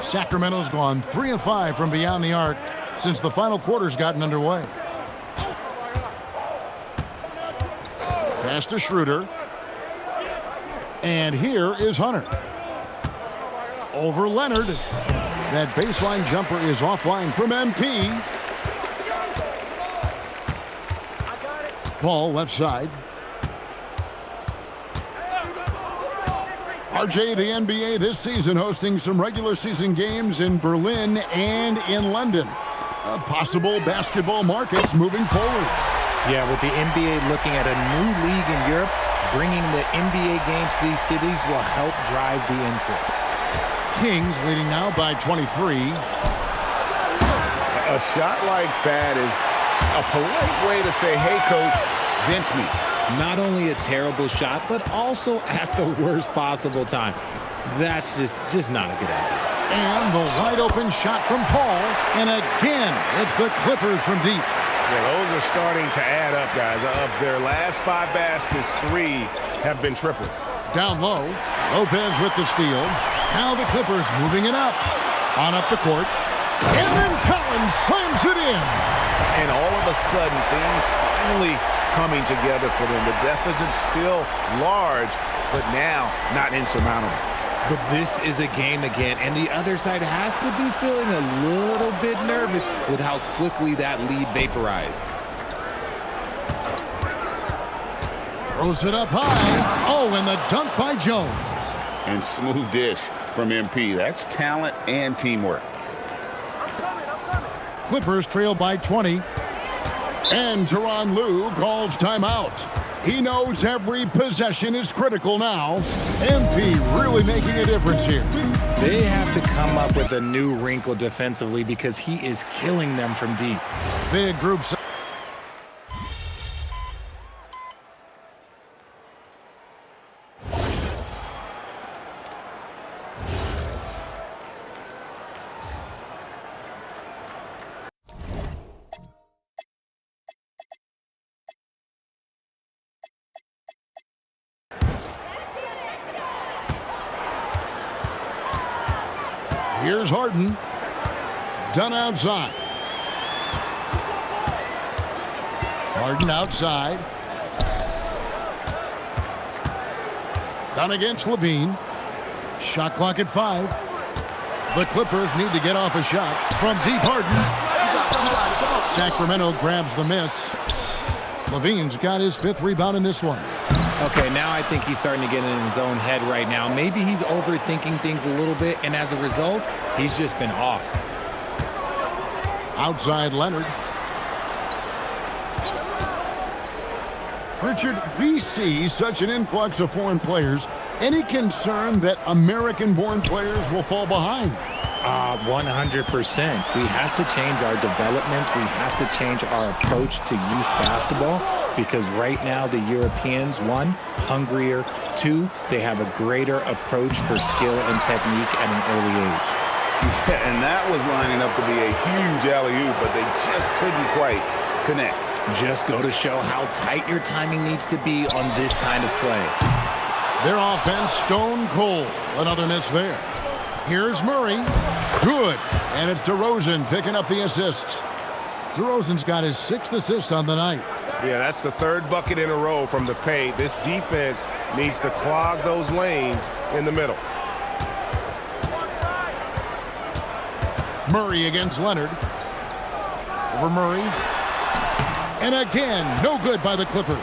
[SPEAKER 2] Sacramento's gone 3 of 5 from beyond the arc since the final quarter's gotten underway. Pass to Schroeder. And here is Hunter. Over Leonard. That baseline jumper is offline from MP. Paul left side. RJ, the NBA this season hosting some regular season games in Berlin and in London. Possible basketball markets moving forward.
[SPEAKER 5] Yeah, with the NBA looking at a new league in Europe, bringing the NBA games to these cities will help drive the interest.
[SPEAKER 2] Kings leading now by 23.
[SPEAKER 6] A shot like that is a polite way to say, hey, coach, bench me.
[SPEAKER 5] Not only a terrible shot, but also at the worst possible time. That's just not a good idea.
[SPEAKER 2] And the wide open shot from Paul. And again, it's the Clippers from deep.
[SPEAKER 7] Yeah, those are starting to add up, guys. Of their last 5 baskets, 3 have been triples.
[SPEAKER 2] Down low, Lopez with the steal. Now the Clippers moving it up. On up the court. And then Collins slams it in.
[SPEAKER 6] And all of a sudden, things finally coming together for them. The deficit's still large, but now not insurmountable.
[SPEAKER 5] But this is a game again, and the other side has to be feeling a little bit nervous with how quickly that lead vaporized.
[SPEAKER 2] Throws it up high. Oh, and the dunk by Jones.
[SPEAKER 6] And smooth dish from MP. That's talent and teamwork.
[SPEAKER 2] Clippers trail by 20. And Tyronn Lue calls timeout. He knows every possession is critical now. MP really making a difference here.
[SPEAKER 5] They have to come up with a new wrinkle defensively because he is killing them from deep.
[SPEAKER 2] Big groups. Here's Harden. Done outside. Harden outside. Done against Levine. Shot clock at 5. The Clippers need to get off a shot from deep. Harden. Sacramento grabs the miss. Levine's got his 5th rebound in this one.
[SPEAKER 5] Okay, now I think he's starting to get in his own head right now. Maybe he's overthinking things a little bit, and as a result, he's just been off.
[SPEAKER 2] Outside Leonard. Richard, we see such an influx of foreign players. Any concern that American-born players will fall behind?
[SPEAKER 5] 100%. We have to change our development. We have to change our approach to youth basketball because right now the Europeans, 1, hungrier, 2, they have a greater approach for skill and technique at an early age.
[SPEAKER 6] Yeah, and that was lining up to be a huge alley-oop, but they just couldn't quite connect.
[SPEAKER 5] Just go to show how tight your timing needs to be on this kind of play.
[SPEAKER 2] Their offense stone cold. Another miss there. Here's Murray. Good. And it's DeRozan picking up the assists. DeRozan's got his 6th assist on the night.
[SPEAKER 7] Yeah, that's the 3rd bucket in a row from the paint. This defense needs to clog those lanes in the middle.
[SPEAKER 2] Murray against Leonard. Over Murray. And again, no good by the Clippers.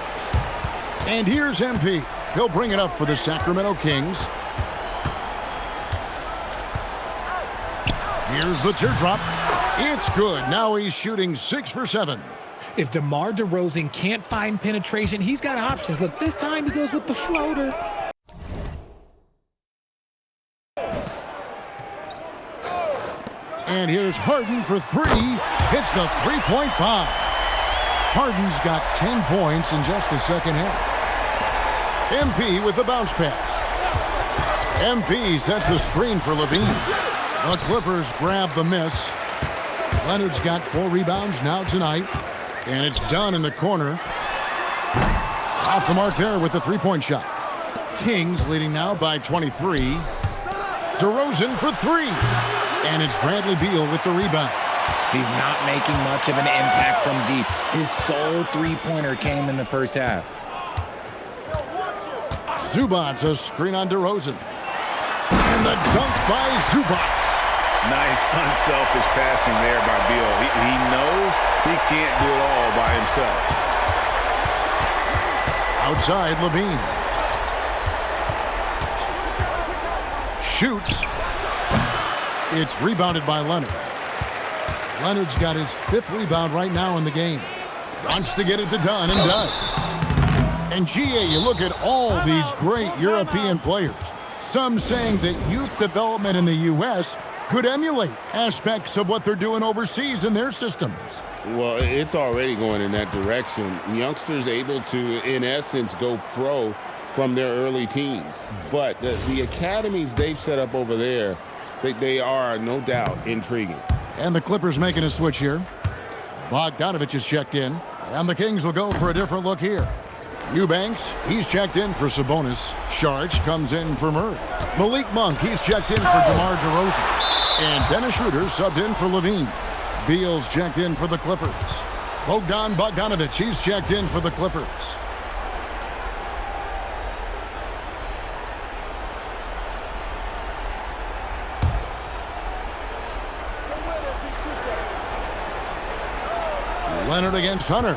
[SPEAKER 2] And here's MP. He'll bring it up for the Sacramento Kings. Here's the teardrop. It's good. Now he's shooting 6 for 7.
[SPEAKER 5] If DeMar DeRozan can't find penetration, he's got options. Look, this time he goes with the floater.
[SPEAKER 2] And here's Harden for 3. Hits the 3-point bomb. Harden's got 10 points in just the second half. MP with the bounce pass. MP sets the screen for Levine. The Clippers grab the miss. Leonard's got 4 rebounds now tonight. And it's done in the corner. Off the mark there with the 3-point shot. Kings leading now by 23. DeRozan for 3. And it's Bradley Beal with the rebound.
[SPEAKER 5] He's not making much of an impact from deep. His sole 3-pointer came in the first half.
[SPEAKER 2] Zubac a screen on DeRozan. And the dunk by Zubac.
[SPEAKER 6] Nice unselfish passing there by Beal. He knows he can't do it all by himself.
[SPEAKER 2] Outside Levine. Shoots. It's rebounded by Leonard. Leonard's got his 5th rebound right now in the game. Wants to get it to done and does. And GA, you look at all these great European players. Some saying that youth development in the U.S. could emulate aspects of what they're doing overseas in their systems.
[SPEAKER 6] Well, it's already going in that direction. Youngsters able to, in essence, go pro from their early teens. But the academies they've set up over there, they are, no doubt, intriguing.
[SPEAKER 2] And the Clippers making a switch here. Bogdanovich is checked in, and the Kings will go for a different look here. Eubanks, he's checked in for Sabonis. Sharch comes in for Murray. Malik Monk, he's checked in for DeMar DeRozan. And Dennis Schroeder subbed in for Levine. Beal's checked in for the Clippers. Bogdanovich, he's checked in for the Clippers. Leonard against Hunter.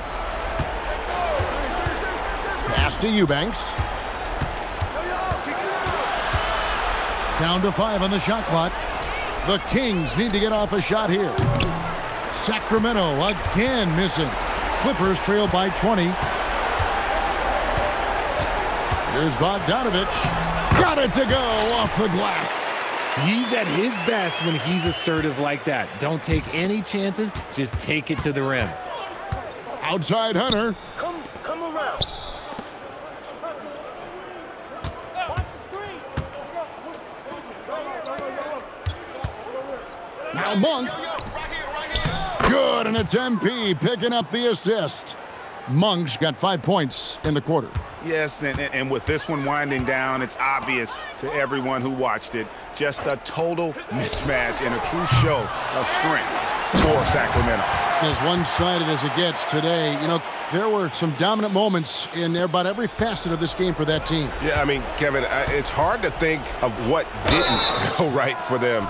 [SPEAKER 2] Pass to Eubanks. Down to 5 on the shot clock. The Kings need to get off a shot here. Sacramento again missing. Clippers trail by 20. Here's Bogdanovich. Got it to go off the glass.
[SPEAKER 5] He's at his best when he's assertive like that. Don't take any chances. Just take it to the rim.
[SPEAKER 2] Outside Hunter.
[SPEAKER 7] Come around.
[SPEAKER 11] Watch the screen.
[SPEAKER 2] Now Monk. Good, and it's MP picking up the assist. Monk's got 5 points in the quarter.
[SPEAKER 6] Yes, and with this one winding down, it's obvious to everyone who watched it. Just a total mismatch and a true show of strength for Sacramento.
[SPEAKER 2] As one-sided as it gets today, you know, there were some dominant moments in about every facet of this game for that team.
[SPEAKER 7] Yeah, I mean, Kevin, it's hard to think of what didn't go right for them.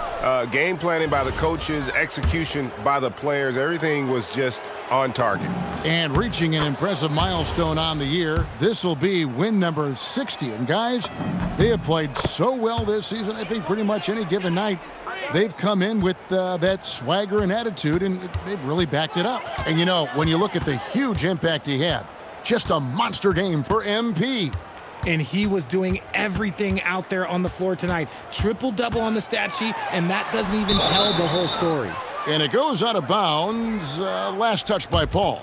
[SPEAKER 7] Game planning by the coaches, execution by the players, everything was just on target.
[SPEAKER 2] And reaching an impressive milestone on the year, this will be win number 60. And guys, they have played so well this season, I think pretty much any given night, they've come in with that swagger and attitude, and they've really backed it up. And, you know, when you look at the huge impact he had, just a monster game for MP.
[SPEAKER 5] And he was doing everything out there on the floor tonight. Triple-double on the stat sheet, and that doesn't even tell the whole story.
[SPEAKER 2] And it goes out of bounds. Last touch by Paul.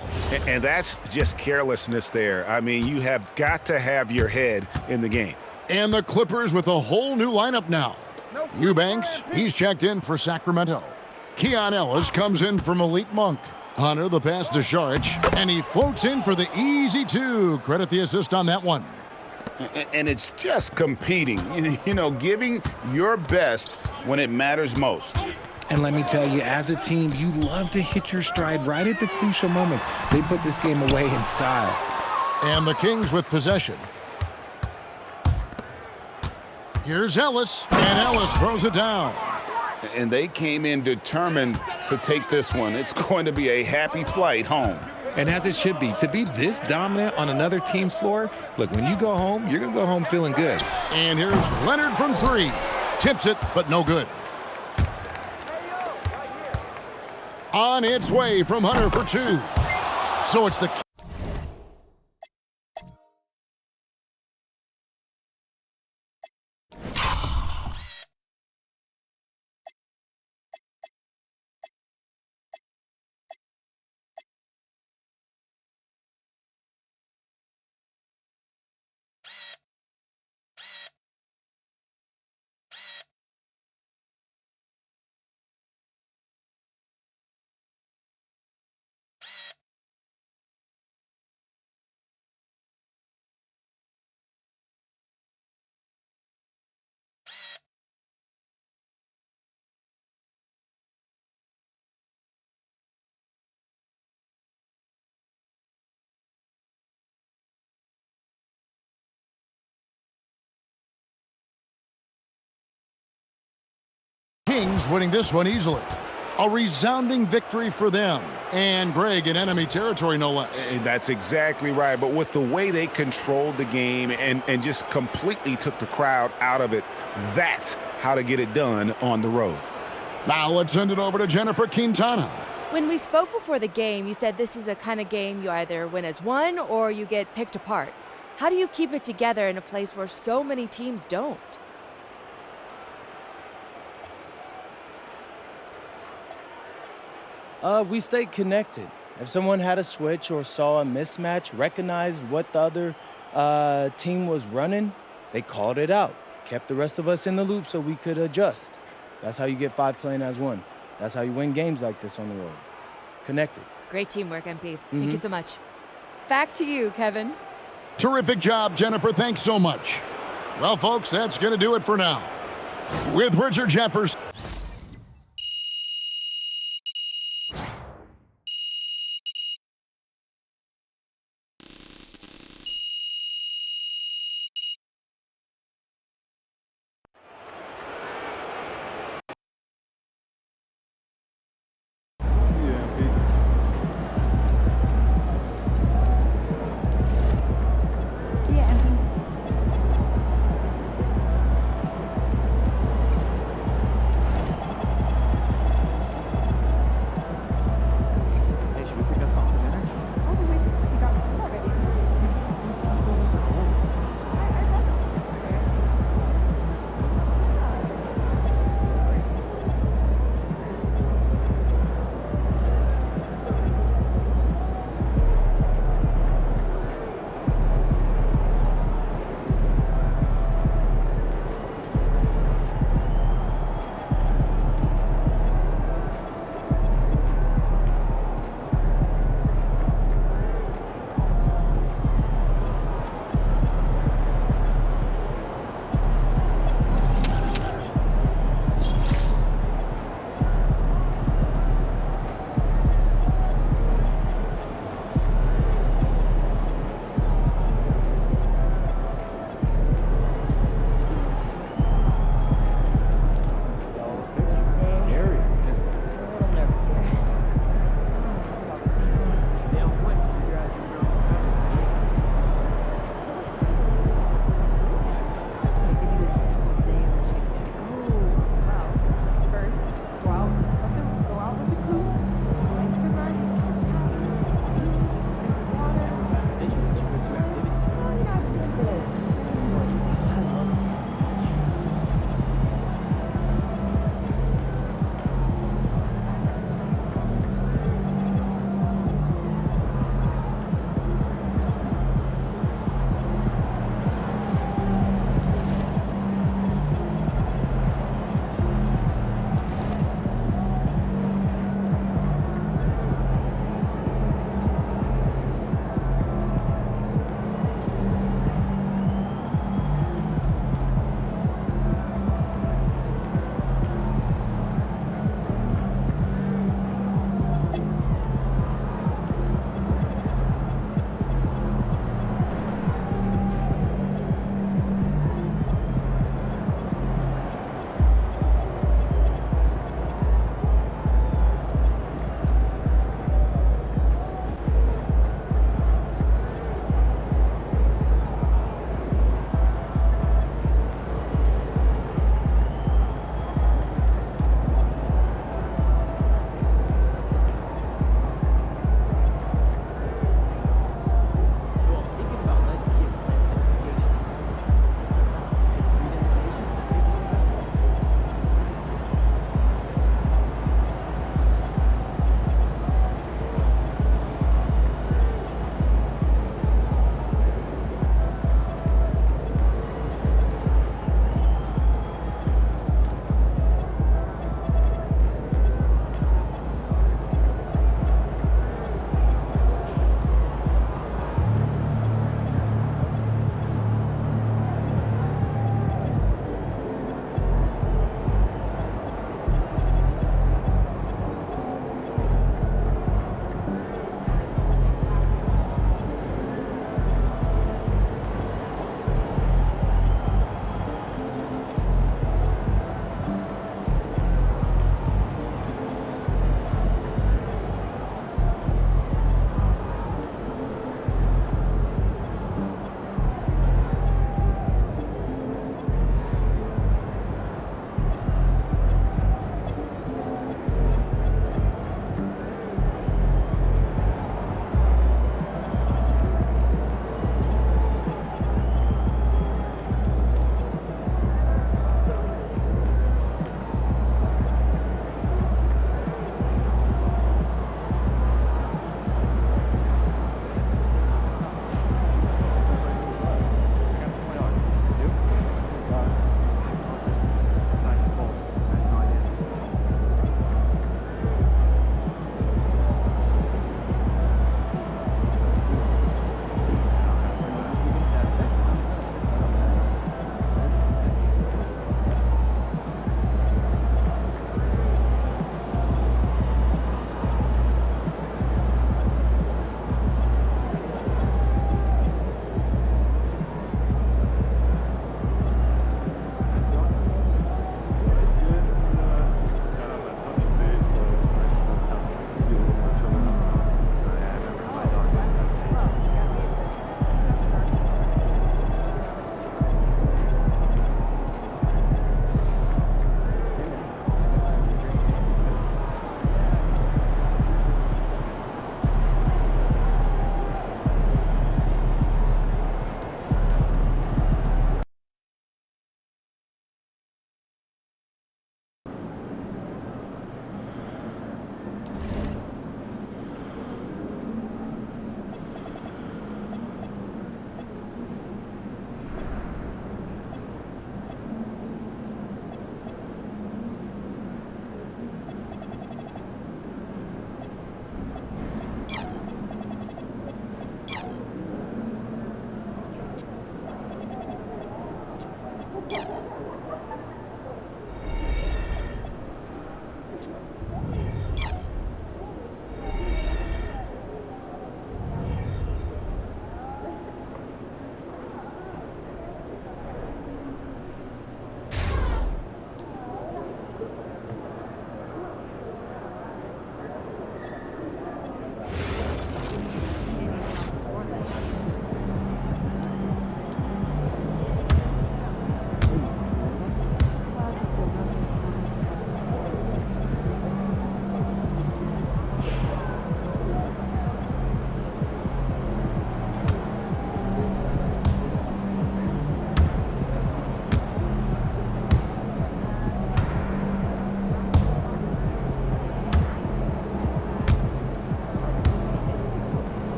[SPEAKER 6] And that's just carelessness there. I mean, you have got to have your head in the game.
[SPEAKER 2] And the Clippers with a whole new lineup now. Eubanks, he's checked in for Sacramento. Keon Ellis comes in for Malik Monk. Hunter, the pass to Sharch, and he floats in for the easy 2. Credit the assist on that one.
[SPEAKER 6] And it's just competing, you know, giving your best when it matters most.
[SPEAKER 5] And let me tell you, as a team, you love to hit your stride right at the crucial moments. They put this game away in style.
[SPEAKER 2] And the Kings with possession. Here's Ellis, and Ellis throws it down.
[SPEAKER 6] And they came in determined to take this one. It's going to be a happy flight home.
[SPEAKER 5] And as it should be, to be this dominant on another team's floor, look, when you go home, you're going to go home feeling good.
[SPEAKER 2] And here's Leonard from 3. Tips it, but no good. On its way from Hunter for 2. So it's the Kings winning this one easily. A resounding victory for them. And Greg in enemy territory, no less.
[SPEAKER 6] That's exactly right. But with the way they controlled the game and just completely took the crowd out of it, that's how to get it done on the road.
[SPEAKER 2] Now let's send it over to Jennifer Quintana.
[SPEAKER 3] When we spoke before the game, you said this is a kind of game you either win as one or you get picked apart. How do you keep it together in a place where so many teams don't?
[SPEAKER 4] We stayed connected. If someone had a switch or saw a mismatch, recognized what the other team was running, they called it out. Kept the rest of us in the loop so we could adjust. That's how you get 5 playing as one. That's how you win games like this on the road. Connected.
[SPEAKER 3] Great teamwork, MP. Thank you so much. Back to you, Kevin.
[SPEAKER 2] Terrific job, Jennifer. Thanks so much. Well, folks, that's going to do it for now. With Richard Jefferson.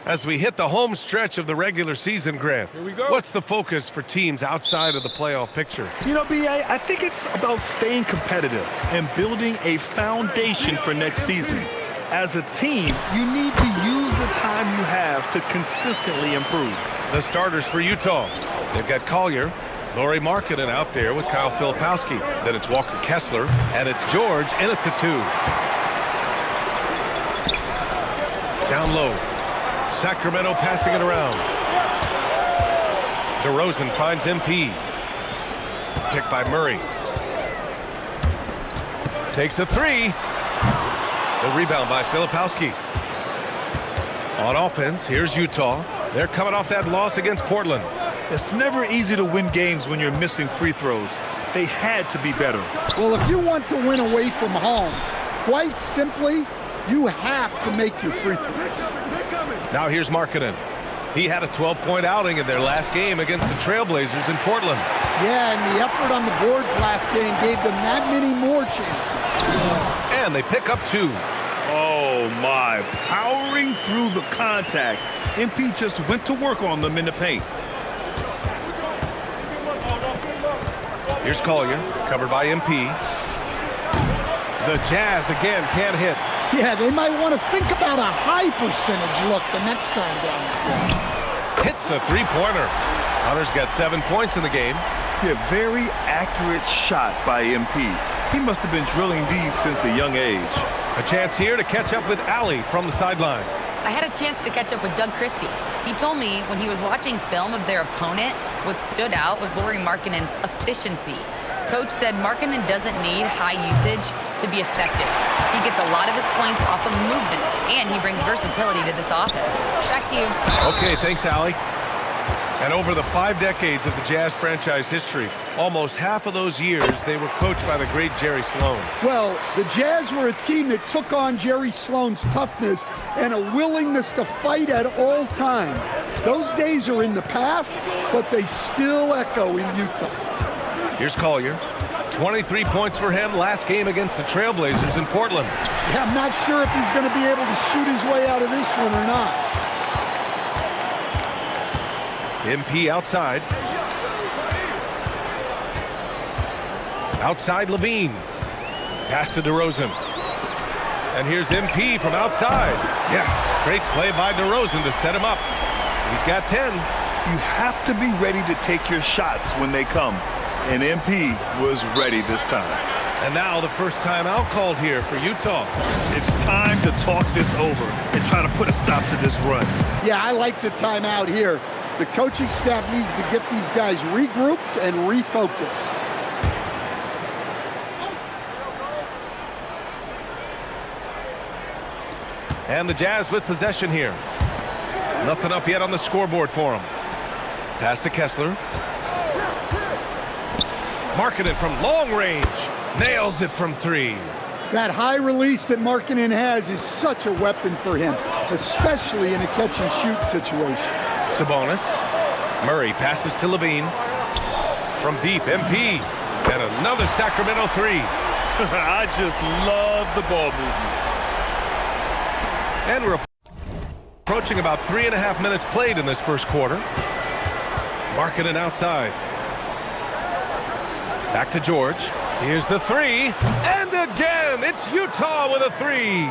[SPEAKER 7] As we hit the home stretch of the regular season, Grant,
[SPEAKER 10] Here we go.
[SPEAKER 7] What's the focus for teams outside of the playoff picture?
[SPEAKER 12] You know, B.A., I think it's about staying competitive and building a foundation for next season. As a team, you need to use the time you have to consistently improve.
[SPEAKER 7] The starters for Utah. They've got Collier, Lauri Markkanen out there with Kyle Filipowski. Then it's Walker Kessler, and it's George in at the 2. Down low. Sacramento passing it around. DeRozan finds MP. Picked by Murray. Takes a 3. The rebound by Filipowski. On offense, here's Utah. They're coming off that loss against Portland.
[SPEAKER 12] It's never easy to win games when you're missing free throws. They had to be better.
[SPEAKER 13] Well, if you want to win away from home, quite simply, you have to make your free throws.
[SPEAKER 7] Now here's Markkanen. He had a 12-point outing in their last game against the Trailblazers in Portland.
[SPEAKER 13] Yeah, and the effort on the boards last game gave them that many more chances.
[SPEAKER 7] And they pick up 2.
[SPEAKER 12] Oh, my. Powering through the contact. MP just went to work on them in the paint.
[SPEAKER 7] Here's Collier, covered by MP. The Jazz again can't hit.
[SPEAKER 13] Yeah, they might want to think about a high percentage look the next time down the floor.
[SPEAKER 7] Hits a 3-pointer. Hunter's got 7 points in the game.
[SPEAKER 12] Yeah, very accurate shot by MP. He must have been drilling these since a young age.
[SPEAKER 7] A chance here to catch up with Allie from the sideline.
[SPEAKER 1] I had a chance to catch up with Doug Christie. He told me when he was watching film of their opponent, what stood out was Lauri Markkanen's efficiency. Coach said Markkanen doesn't need high usage to be effective. He gets a lot of his points off of movement, and he brings versatility to this offense. Back to you.
[SPEAKER 7] Okay, thanks, Allie. And over the 5 decades of the Jazz franchise history, almost half of those years, they were coached by the great Jerry Sloan.
[SPEAKER 13] Well, the Jazz were a team that took on Jerry Sloan's toughness and a willingness to fight at all times. Those days are in the past, but they still echo in Utah.
[SPEAKER 7] Here's Collier. 23 points for him last game against the Trailblazers in Portland.
[SPEAKER 13] Yeah, I'm not sure if he's going to be able to shoot his way out of this one or not.
[SPEAKER 7] MP outside. Outside Levine. Pass to DeRozan. And here's MP from outside. Yes, great play by DeRozan to set him up. He's got 10.
[SPEAKER 12] You have to be ready to take your shots when they come. And MP was ready this time.
[SPEAKER 7] And now the first timeout called here for Utah.
[SPEAKER 12] It's time to talk this over and try to put a stop to this run.
[SPEAKER 13] Yeah, I like the timeout here. The coaching staff needs to get these guys regrouped and refocused.
[SPEAKER 7] And the Jazz with possession here. Nothing up yet on the scoreboard for them. Pass to Kessler. Markkanen from long range. Nails it from 3.
[SPEAKER 13] That high release that Markkanen has is such a weapon for him, especially in a catch-and-shoot situation.
[SPEAKER 7] Sabonis. Murray passes to Levine. From deep, MP. And another Sacramento 3.
[SPEAKER 12] I just love the ball movement.
[SPEAKER 7] And we're approaching about 3.5 minutes played in this first quarter. Markkanen outside. Back to George. Here's the 3. And again, it's Utah with a 3.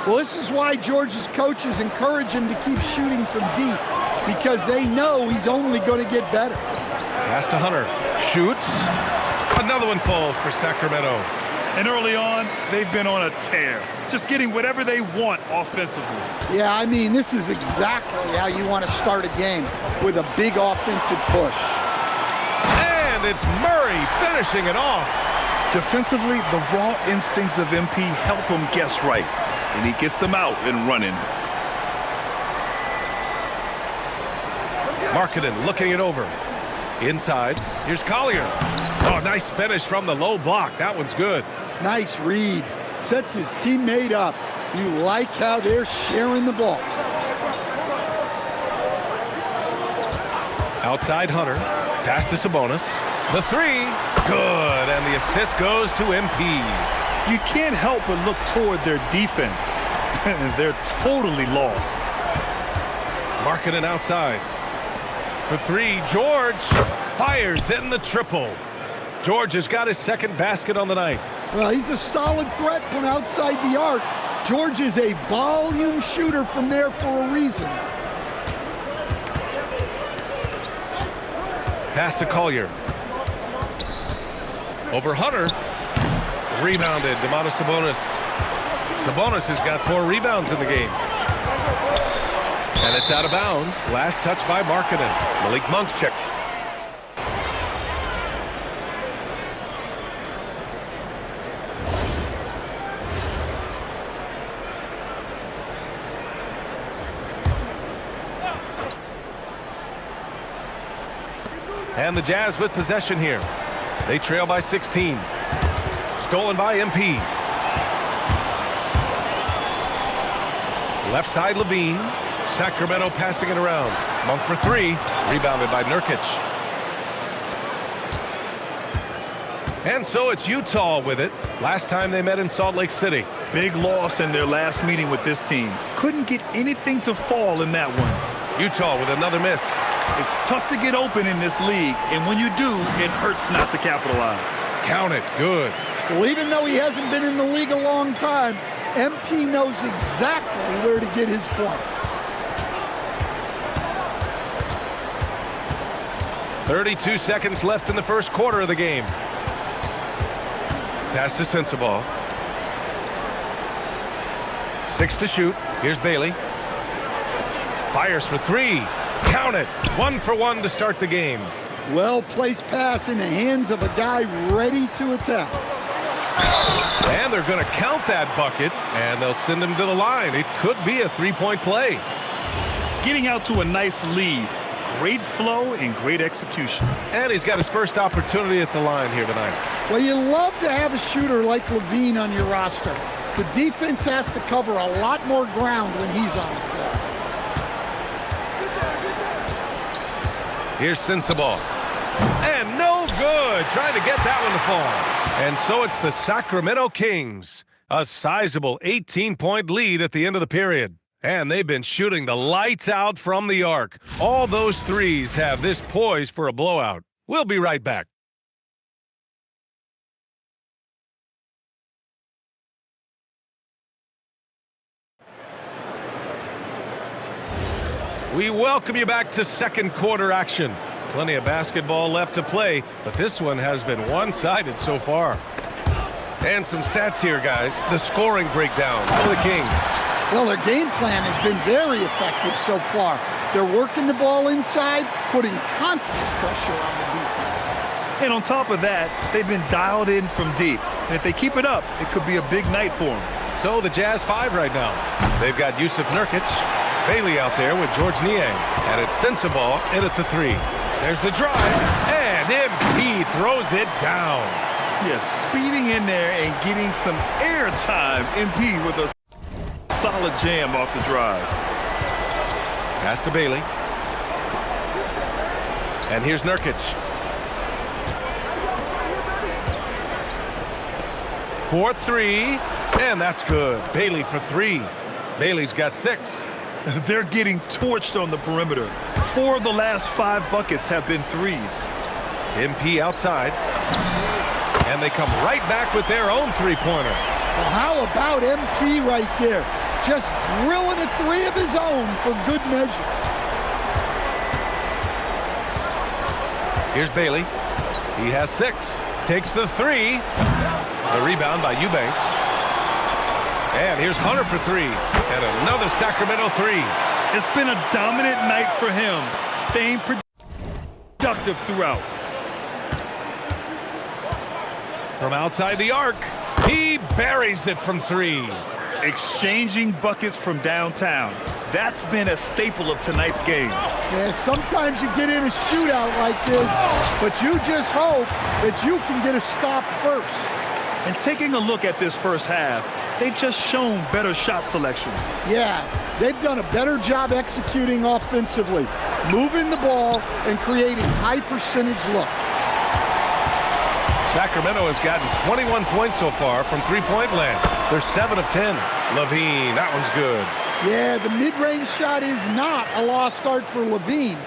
[SPEAKER 13] Well, this is why George's coaches encourage him to keep shooting from deep, because they know he's only going to get better.
[SPEAKER 7] Pass to Hunter. Shoots. Another one falls for Sacramento.
[SPEAKER 12] And early on, they've been on a tear, just getting whatever they want offensively.
[SPEAKER 13] Yeah, I mean, this is exactly how you want to start a game, with a big offensive push.
[SPEAKER 7] And it's Murray finishing it off.
[SPEAKER 12] Defensively, the raw instincts of MP help him guess right, and he gets them out and running.
[SPEAKER 7] Markkanen looking it over. Inside, here's Collier. Oh, nice finish from the low block. That one's good.
[SPEAKER 13] Nice read. Sets his teammate up. You like how they're sharing the ball.
[SPEAKER 7] Outside Hunter. Pass to Sabonis. The three. Good. And the assist goes to MP.
[SPEAKER 12] You can't help but look toward their defense. They're totally lost.
[SPEAKER 7] Markkanen outside. For three, George fires in the triple. George has got his second basket on the night.
[SPEAKER 13] Well, he's a solid threat from outside the arc. George is a volume shooter from there for a reason.
[SPEAKER 7] Pass to Collier. Over Hunter. Rebounded, Domantas Sabonis. Sabonis has got 4 rebounds in the game. And it's out of bounds. Last touch by Markkanen. Malik Monk's check. And the Jazz with possession here. They trail by 16. Stolen by MP. Left side Levine. Sacramento passing it around. Monk for 3. Rebounded by Nurkic. And so it's Utah with it. Last time they met in Salt Lake City.
[SPEAKER 12] Big loss in their last meeting with this team. Couldn't get anything to fall in that one.
[SPEAKER 7] Utah with another miss.
[SPEAKER 12] It's tough to get open in this league, and when you do, it hurts not to capitalize.
[SPEAKER 7] Count it. Good.
[SPEAKER 13] Well, even though he hasn't been in the league a long time, MP knows exactly where to get his points.
[SPEAKER 7] 32 seconds left in the first quarter of the game. Pass to Sensabaugh. 6 to shoot. Here's Bailey. Fires for 3. Count it. 1 for 1 to start the game.
[SPEAKER 13] Well-placed pass in the hands of a guy ready to attack.
[SPEAKER 7] And they're going to count that bucket, and they'll send him to the line. It could be a 3-point play.
[SPEAKER 12] Getting out to a nice lead. Great flow and great execution.
[SPEAKER 7] And he's got his first opportunity at the line here tonight.
[SPEAKER 13] Well, you love to have a shooter like Levine on your roster. The defense has to cover a lot more ground when he's on the floor.
[SPEAKER 7] Here's Sensabaugh. And no good. Trying to get that one to fall. And so it's the Sacramento Kings. A sizable 18-point lead at the end of the period. And they've been shooting the lights out from the arc. All those threes have this poised for a blowout. We'll be right back. We welcome you back to second quarter action. Plenty of basketball left to play, but this one has been one-sided so far. And some stats here, guys. The scoring breakdown for the Kings.
[SPEAKER 13] Well, their game plan has been very effective so far. They're working the ball inside, putting constant pressure on the defense.
[SPEAKER 12] And on top of that, they've been dialed in from deep. And if they keep it up, it could be a big night for them.
[SPEAKER 7] So the Jazz 5 right now. They've got Yusuf Nurkic, Bailey out there with George Niang. And it's Sensabaugh in at the 3. There's the drive, and MP throws it down.
[SPEAKER 12] Yes, speeding in there and getting some air time. MP with a solid jam off the drive.
[SPEAKER 7] Pass to Bailey. And here's Nurkic. 4-3, and that's good. Bailey for 3. Bailey's got 6.
[SPEAKER 12] They're getting torched on the perimeter. 4 of the last 5 buckets have been threes.
[SPEAKER 7] MP outside. And they come right back with their own three-pointer.
[SPEAKER 13] Well, how about MP right there? Just drilling a 3 of his own for good measure.
[SPEAKER 7] Here's Bailey. He has 6. Takes the 3. The rebound by Eubanks. And here's Hunter for three. And another Sacramento three.
[SPEAKER 12] It's been a dominant night for him, staying productive throughout.
[SPEAKER 7] From outside the arc, he buries it from three.
[SPEAKER 12] Exchanging buckets from downtown. That's been a staple of tonight's game.
[SPEAKER 13] Yeah, sometimes you get in a shootout like this, but you just hope that you can get a stop first.
[SPEAKER 12] And taking a look at this first half, they've just shown better shot selection.
[SPEAKER 13] Yeah, they've done a better job executing offensively, moving the ball and creating high percentage looks.
[SPEAKER 7] Sacramento has gotten 21 points so far from three-point land. They're 7 of 10. Levine, that one's good.
[SPEAKER 13] Yeah, the mid-range shot is not a lost art for Levine.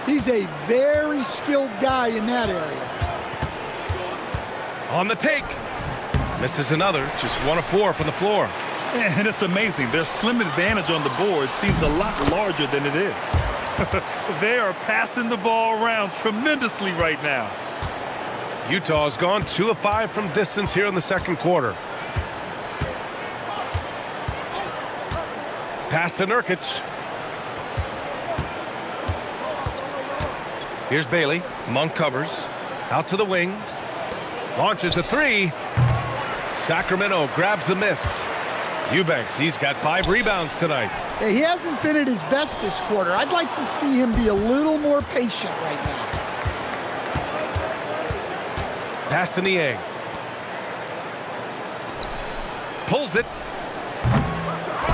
[SPEAKER 13] He's a very skilled guy in that area.
[SPEAKER 7] On the take. Misses another, just 1 of 4 from the floor.
[SPEAKER 12] And it's amazing. Their slim advantage on the board seems a lot larger than it is. They are passing the ball around tremendously right now.
[SPEAKER 7] Utah's gone 2 of 5 from distance here in the second quarter. Pass to Nurkic. Here's Bailey. Monk covers. Out to the wing. Launches a three. Sacramento grabs the miss. Eubanks, he's got 5 rebounds tonight.
[SPEAKER 13] Yeah, he hasn't been at his best this quarter. I'd like to see him be a little more patient right now.
[SPEAKER 7] Pass to Niang. Pulls it.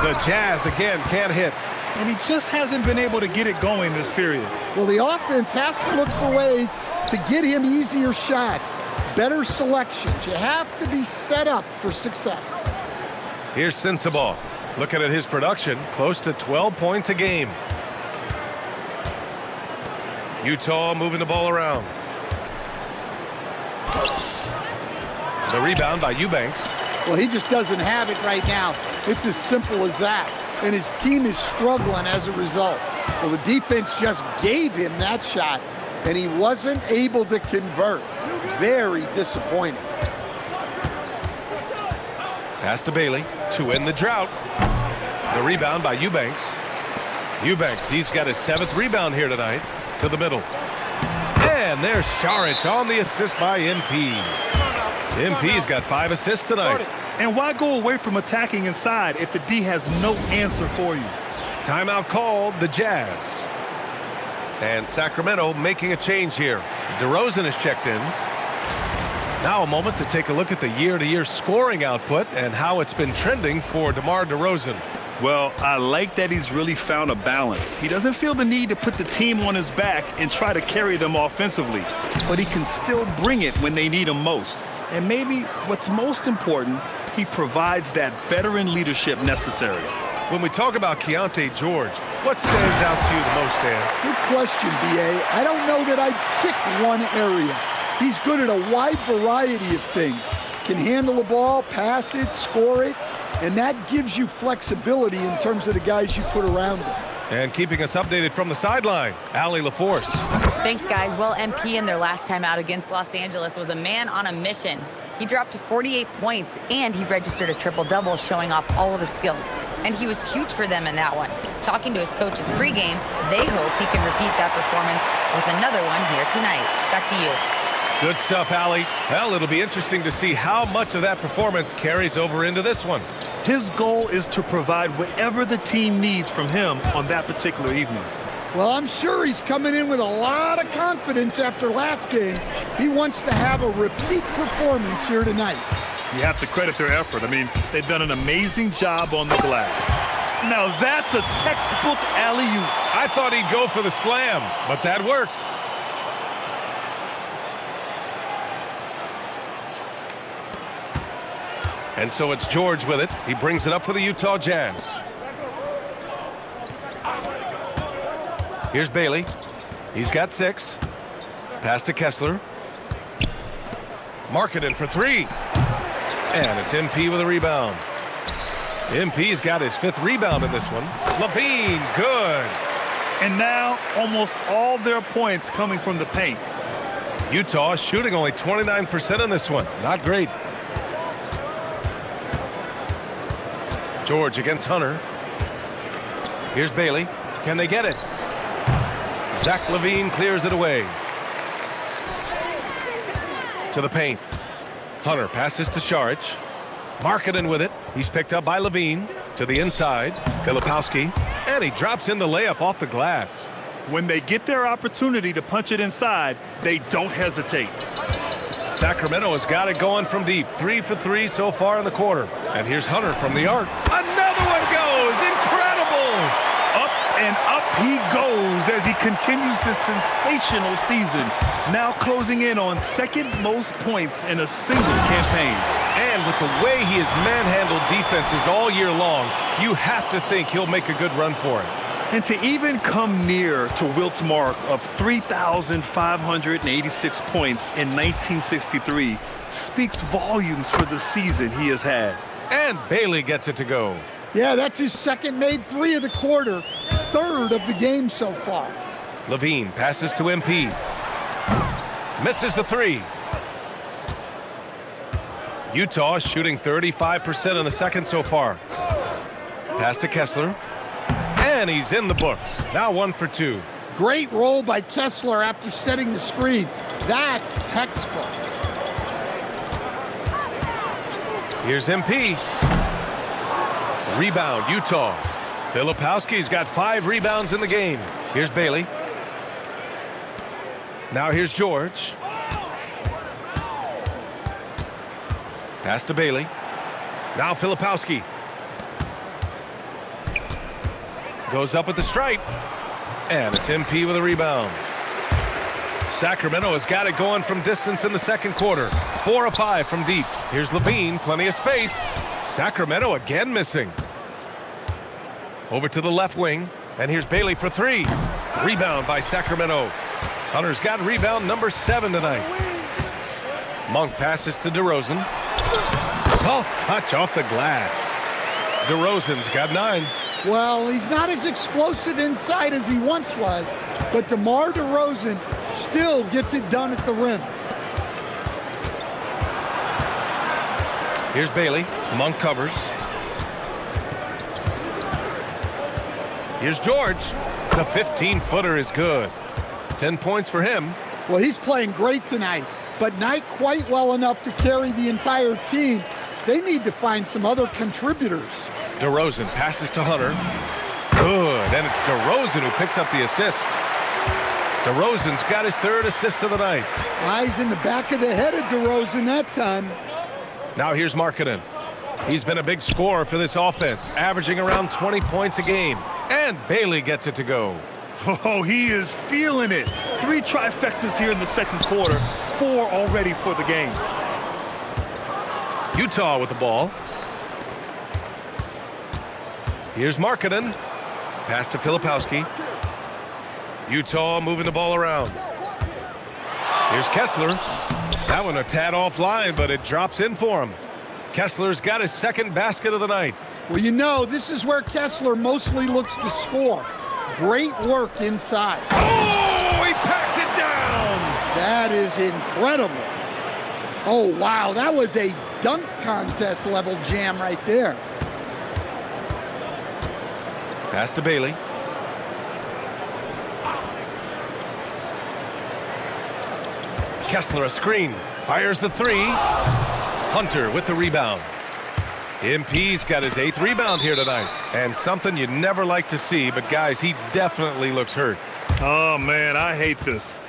[SPEAKER 7] The Jazz again can't hit.
[SPEAKER 12] And he just hasn't been able to get it going this period.
[SPEAKER 13] Well, the offense has to look for ways to get him easier shots, better selections. You have to be set up for success.
[SPEAKER 7] Here's Sensabaugh. Looking at his production, close to 12 points a game. Utah moving the ball around. The rebound by Eubanks.
[SPEAKER 13] Well, he just doesn't have it right now. It's as simple as that. And his team is struggling as a result. Well, the defense just gave him that shot, and he wasn't able to convert. Very disappointing.
[SPEAKER 7] Pass to Bailey to end the drought. The rebound by Eubanks. Eubanks, he's got his 7th rebound here tonight. To the middle. And there's Šarić on the assist by MP. MP's got 5 assists tonight.
[SPEAKER 12] And why go away from attacking inside if the D has no answer for you?
[SPEAKER 7] Timeout called, the Jazz. And Sacramento making a change here. DeRozan is checked in. Now a moment to take a look at the year-to-year scoring output and how it's been trending for DeMar DeRozan.
[SPEAKER 12] Well, I like that he's really found a balance. He doesn't feel the need to put the team on his back and try to carry them offensively, but he can still bring it when they need him most. And maybe what's most important, he provides that veteran leadership necessary.
[SPEAKER 7] When we talk about Keontae George, what stands out to you the most, Dan?
[SPEAKER 13] Good question, B.A. I don't know that I'd pick one area. He's good at a wide variety of things. Can handle the ball, pass it, score it, and that gives you flexibility in terms of the guys you put around him.
[SPEAKER 7] And keeping us updated from the sideline, Allie LaForce.
[SPEAKER 1] Thanks, guys. Well, MP in their last time out against Los Angeles was a man on a mission. He dropped 48 points, and he registered a triple-double, showing off all of his skills. And he was huge for them in that one. Talking to his coaches pregame, they hope he can repeat that performance with another one here tonight. Back to you.
[SPEAKER 7] Good stuff, Allie. Well, it'll be interesting to see how much of that performance carries over into this one.
[SPEAKER 12] His goal is to provide whatever the team needs from him on that particular evening.
[SPEAKER 13] Well, I'm sure he's coming in with a lot of confidence after last game. He wants to have a repeat performance here tonight.
[SPEAKER 12] You have to credit their effort. I mean, they've done an amazing job on the glass. Now that's a textbook alley-oop.
[SPEAKER 7] I thought he'd go for the slam, but that worked. And so it's George with it. He brings it up for the Utah Jazz. Here's Bailey. He's got 6. Pass to Kessler. Markkanen for 3. And it's MP with a rebound. MP's got his 5th rebound in this one. Levine, good.
[SPEAKER 12] And now almost all their points coming from the paint.
[SPEAKER 7] Utah shooting only 29% in this one. Not great. George against Hunter. Here's Bailey. Can they get it? Zach Levine clears it away. To the paint. Hunter passes to Saric. Markkanen with it. He's picked up by Levine. To the inside. Filipowski. And he drops in the layup off the glass.
[SPEAKER 12] When they get their opportunity to punch it inside, they don't hesitate.
[SPEAKER 7] Sacramento has got it going from deep. 3 for 3 so far in the quarter. And here's Hunter from the arc. Another one goes. Incredible.
[SPEAKER 12] Up and up he goes as he continues this sensational season. Now closing in on second most points in a single campaign.
[SPEAKER 7] And with the way he has manhandled defenses all year long, you have to think he'll make a good run for it.
[SPEAKER 12] And to even come near to Wilt's mark of 3,586 points in 1963 speaks volumes for the season he has had.
[SPEAKER 7] And Bailey gets it to go.
[SPEAKER 13] Yeah, that's his second made three of the quarter, third of the game so far.
[SPEAKER 7] Levine passes to MP. Misses the three. Utah shooting 35% in the second so far. Pass to Kessler. And he's in the books. Now 1 for 2.
[SPEAKER 13] Great roll by Kessler after setting the screen. That's textbook.
[SPEAKER 7] Here's MP. Rebound, Utah. Filipowski's got 5 rebounds in the game. Here's Bailey. Now here's George. Pass to Bailey. Now Filipowski. Goes up at the stripe. And it's MP with a rebound. Sacramento has got it going from distance in the second quarter. 4 of 5 from deep. Here's Levine, plenty of space. Sacramento again missing. Over to the left wing. And here's Bailey for 3. Rebound by Sacramento. Hunter's got rebound number 7 tonight. Monk passes to DeRozan. Soft touch off the glass. DeRozan's got 9.
[SPEAKER 13] Well, he's not as explosive inside as he once was, but DeMar DeRozan still gets it done at the rim.
[SPEAKER 7] Here's Bailey. Monk covers. Here's George. The 15-footer is good. 10 points for him.
[SPEAKER 13] Well, he's playing great tonight, but not quite well enough to carry the entire team. They need to find some other contributors.
[SPEAKER 7] DeRozan passes to Hunter. Good, and it's DeRozan who picks up the assist. DeRozan's got his 3rd assist of the night.
[SPEAKER 13] Eyes in the back of the head of DeRozan that time.
[SPEAKER 7] Now here's Markkanen. He's been a big scorer for this offense, averaging around 20 points a game. And Bailey gets it to go.
[SPEAKER 12] Oh, he is feeling it. 3 trifectas here in the second quarter, 4 already for the game.
[SPEAKER 7] Utah with the ball. Here's Markkanen. Pass to Filipowski. Utah moving the ball around. Here's Kessler. That one a tad offline, but it drops in for him. Kessler's got his 2nd basket of the night.
[SPEAKER 13] Well, you know, this is where Kessler mostly looks to score. Great work inside.
[SPEAKER 7] Oh, he packs it down.
[SPEAKER 13] That is incredible. Oh, wow, that was a dunk contest level jam right there.
[SPEAKER 7] Pass to Bailey. Kessler a screen. Fires the 3. Hunter with the rebound. MP's got his 8th rebound here tonight. And something you'd never like to see, but guys, he definitely looks hurt.
[SPEAKER 12] Oh, man, I hate this.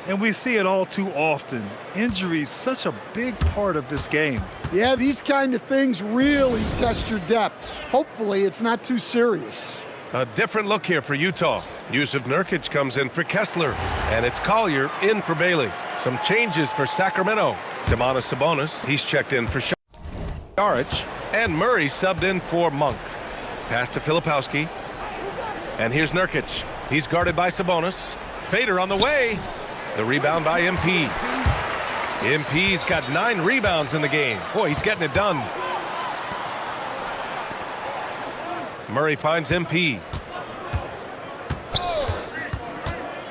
[SPEAKER 12] And we see it all too often. Injuries, such a big part of this game.
[SPEAKER 13] Yeah, these kind of things really test your depth. Hopefully, it's not too serious.
[SPEAKER 7] A different look here for Utah. Yusuf Nurkic comes in for Kessler, and it's Collier in for Bailey. Some changes for Sacramento. Domantas Sabonis, he's checked in for Saric, and Murray subbed in for Monk. Pass to Filipowski, and here's Nurkic. He's guarded by Sabonis. Fader on the way. The rebound by MP. MP's got 9 rebounds in the game. Boy, he's getting it done. Murray finds MP.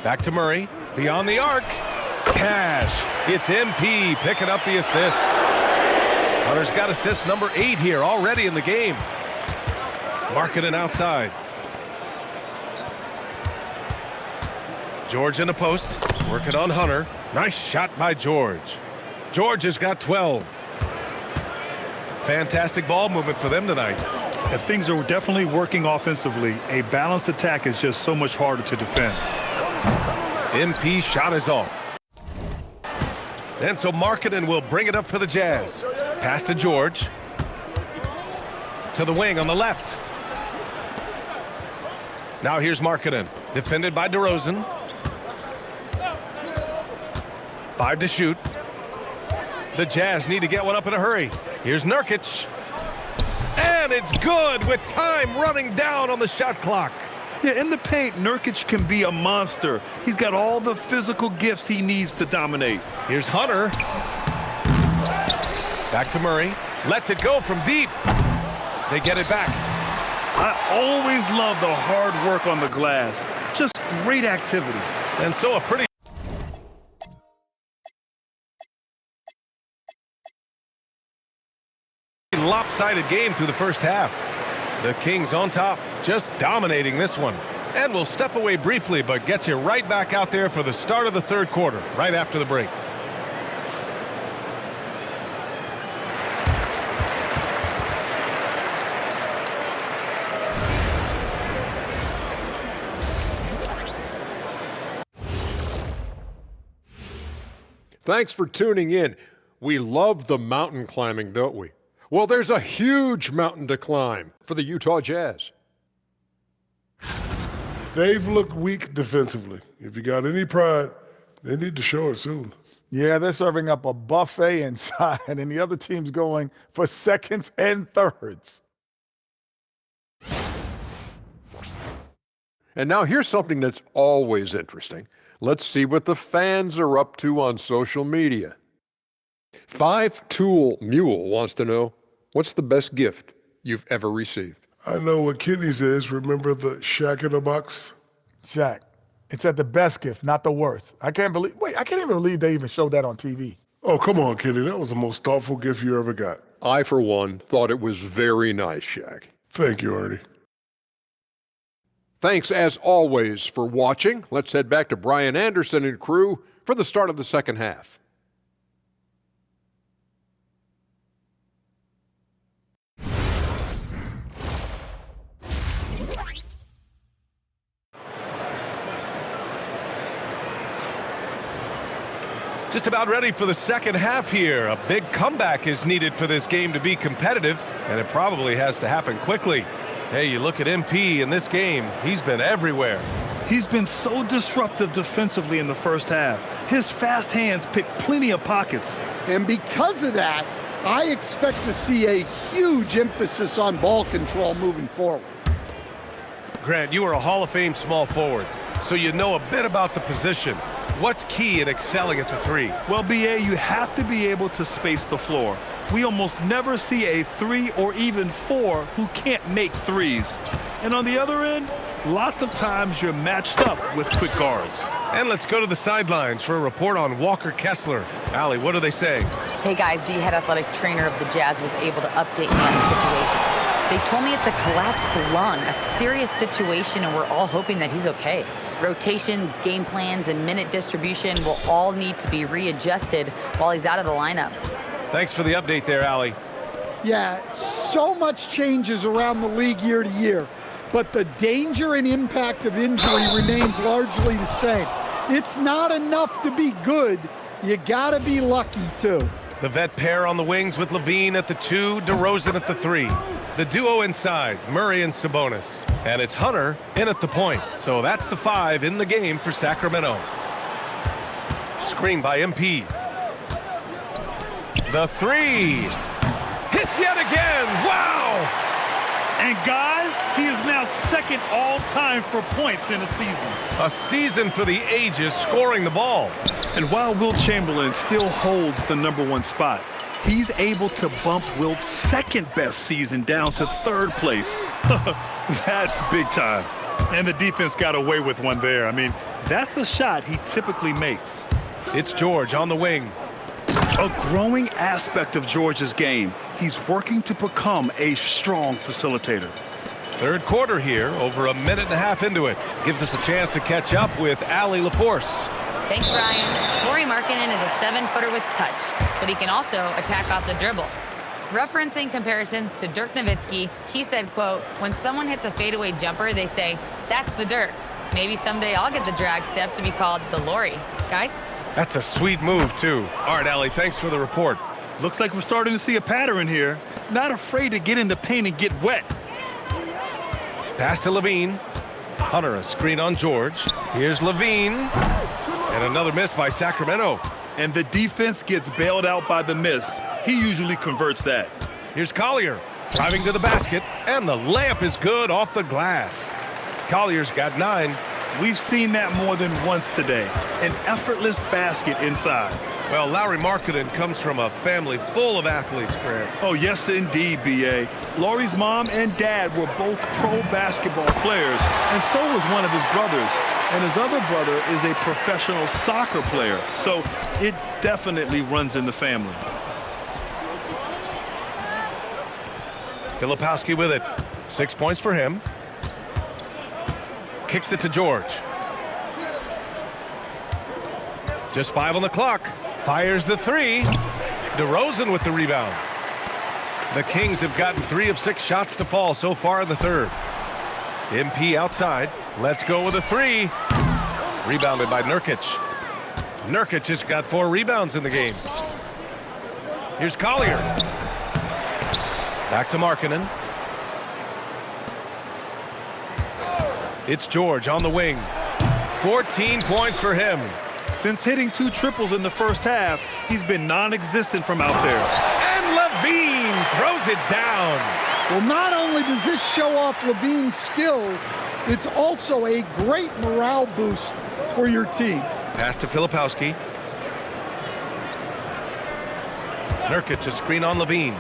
[SPEAKER 7] Back to Murray. Beyond the arc. Cash. It's MP picking up the assist. Hunter's got assist number 8 here already in the game. Markkanen outside. George in the post, working on Hunter. Nice shot by George. George has got 12. Fantastic ball movement for them tonight.
[SPEAKER 12] And things are definitely working offensively. A balanced attack is just so much harder to defend.
[SPEAKER 7] MP shot is off. And so Markkanen will bring it up for the Jazz. Pass to George. To the wing on the left. Now here's Markkanen. Defended by DeRozan. 5 to shoot. The Jazz need to get one up in a hurry. Here's Nurkic. And it's good with time running down on the shot clock.
[SPEAKER 12] Yeah, in the paint, Nurkic can be a monster. He's got all the physical gifts he needs to dominate.
[SPEAKER 7] Here's Hunter. Back to Murray. Lets it go from deep. They get it back.
[SPEAKER 12] I always love the hard work on the glass. Just great activity.
[SPEAKER 7] And so a pretty lopsided game through the first half. The Kings on top, just dominating this one. And we'll step away briefly, but get you right back out there for the start of the third quarter, right after the break.
[SPEAKER 8] Thanks for tuning in. We love the mountain climbing, don't we? Well, there's a huge mountain to climb for the Utah Jazz.
[SPEAKER 9] They've looked weak defensively. If you got any pride, they need to show it soon.
[SPEAKER 10] Yeah, they're serving up a buffet inside, and the other team's going for seconds and thirds.
[SPEAKER 8] And now here's something that's always interesting. Let's see what the fans are up to on social media. 5-Tool Mule wants to know, what's the best gift you've ever received?
[SPEAKER 9] I know what Kenny's is. Remember the Shaq in a box?
[SPEAKER 10] Shaq, it's at the best gift, not the worst. I can't even believe they even showed that on TV.
[SPEAKER 9] Oh, come on, Kenny. That was the most thoughtful gift you ever got.
[SPEAKER 8] I, for one, thought it was very nice, Shaq.
[SPEAKER 9] Thank you, Ernie.
[SPEAKER 8] Thanks, as always, for watching. Let's head back to Brian Anderson and crew for the start of the second half.
[SPEAKER 7] Just about ready for the second half here. A big comeback is needed for this game to be competitive, and it probably has to happen quickly. Hey, you look at MP in this game, he's been everywhere.
[SPEAKER 12] He's been so disruptive defensively in the first half. His fast hands pick plenty of pockets.
[SPEAKER 13] And because of that, I expect to see a huge emphasis on ball control moving forward.
[SPEAKER 7] Grant, you are a Hall of Fame small forward, so you know a bit about the position. What's key in excelling at the three?
[SPEAKER 12] Well, BA, you have to be able to space the floor. We almost never see a 3 or even 4 who can't make threes. And on the other end, lots of times you're matched up with quick guards.
[SPEAKER 7] And let's go to the sidelines for a report on Walker Kessler. Allie, what are they saying?
[SPEAKER 1] Hey guys, the head athletic trainer of the Jazz was able to update me on the situation. They told me it's a collapsed lung, a serious situation, and we're all hoping that he's okay. Rotations, game plans, and minute distribution will all need to be readjusted while he's out of the lineup.
[SPEAKER 7] Thanks for the update there, Allie.
[SPEAKER 13] Yeah, so much changes around the league year to year, but the danger and impact of injury remains largely the same. It's not enough to be good. You gotta be lucky, too.
[SPEAKER 7] The vet pair on the wings with Levine at the 2, DeRozan at the 3. The duo inside, Murray and Sabonis. And it's Hunter in at the point. So that's the 5 in the game for Sacramento. Screen by MP. The 3. Hits yet again. Wow!
[SPEAKER 12] And guys, he is now second all-time for points in a season.
[SPEAKER 7] A season for the ages, scoring the ball.
[SPEAKER 12] And while Wilt Chamberlain still holds the #1 spot, he's able to bump Wilt's second-best season down to 3rd place. That's big time. And the defense got away with one there. I mean, that's a shot he typically makes.
[SPEAKER 7] It's George on the wing.
[SPEAKER 12] A growing aspect of George's game. He's working to become a strong facilitator.
[SPEAKER 7] Third quarter here, over a minute and a half into it. Gives us a chance to catch up with Allie LaForce.
[SPEAKER 1] Thanks, Brian. Lauri Markkanen is a 7-footer with touch, but he can also attack off the dribble. Referencing comparisons to Dirk Nowitzki, he said, quote, "When someone hits a fadeaway jumper, they say, 'That's the Dirk.' Maybe someday I'll get the drag step to be called the Lauri." Guys?
[SPEAKER 7] That's a sweet move, too. All right, Allie, thanks for the report.
[SPEAKER 12] Looks like we're starting to see a pattern here. Not afraid to get in the paint and get wet.
[SPEAKER 7] Pass to Levine. Hunter, a screen on George. Here's Levine. And another miss by Sacramento.
[SPEAKER 12] And the defense gets bailed out by the miss. He usually converts that.
[SPEAKER 7] Here's Collier, driving to the basket, and the layup is good off the glass. Collier's got 9.
[SPEAKER 12] We've seen that more than once today. An effortless basket inside.
[SPEAKER 7] Well, Lauri Markkanen comes from a family full of athletes, Grant.
[SPEAKER 12] Oh, yes, indeed, B.A. Lauri's mom and dad were both pro basketball players, and so was one of his brothers. And his other brother is a professional soccer player, so it definitely runs in the family.
[SPEAKER 7] Filipowski with it. 6 points for him. Kicks it to George. Just 5 on the clock. Fires the 3. DeRozan with the rebound. The Kings have gotten 3 of 6 shots to fall so far in the third. MP outside. Let's go with a 3. Rebounded by Nurkic. Nurkic has got 4 rebounds in the game. Here's Collier. Back to Markkanen. It's George on the wing. 14 points for him.
[SPEAKER 12] Since hitting 2 triples in the first half, he's been non-existent from out there.
[SPEAKER 7] And Levine throws it down.
[SPEAKER 13] Well, not only does this show off Levine's skills, it's also a great morale boost for your team.
[SPEAKER 7] Pass to Filipowski. Nurkic, a screen on Levine.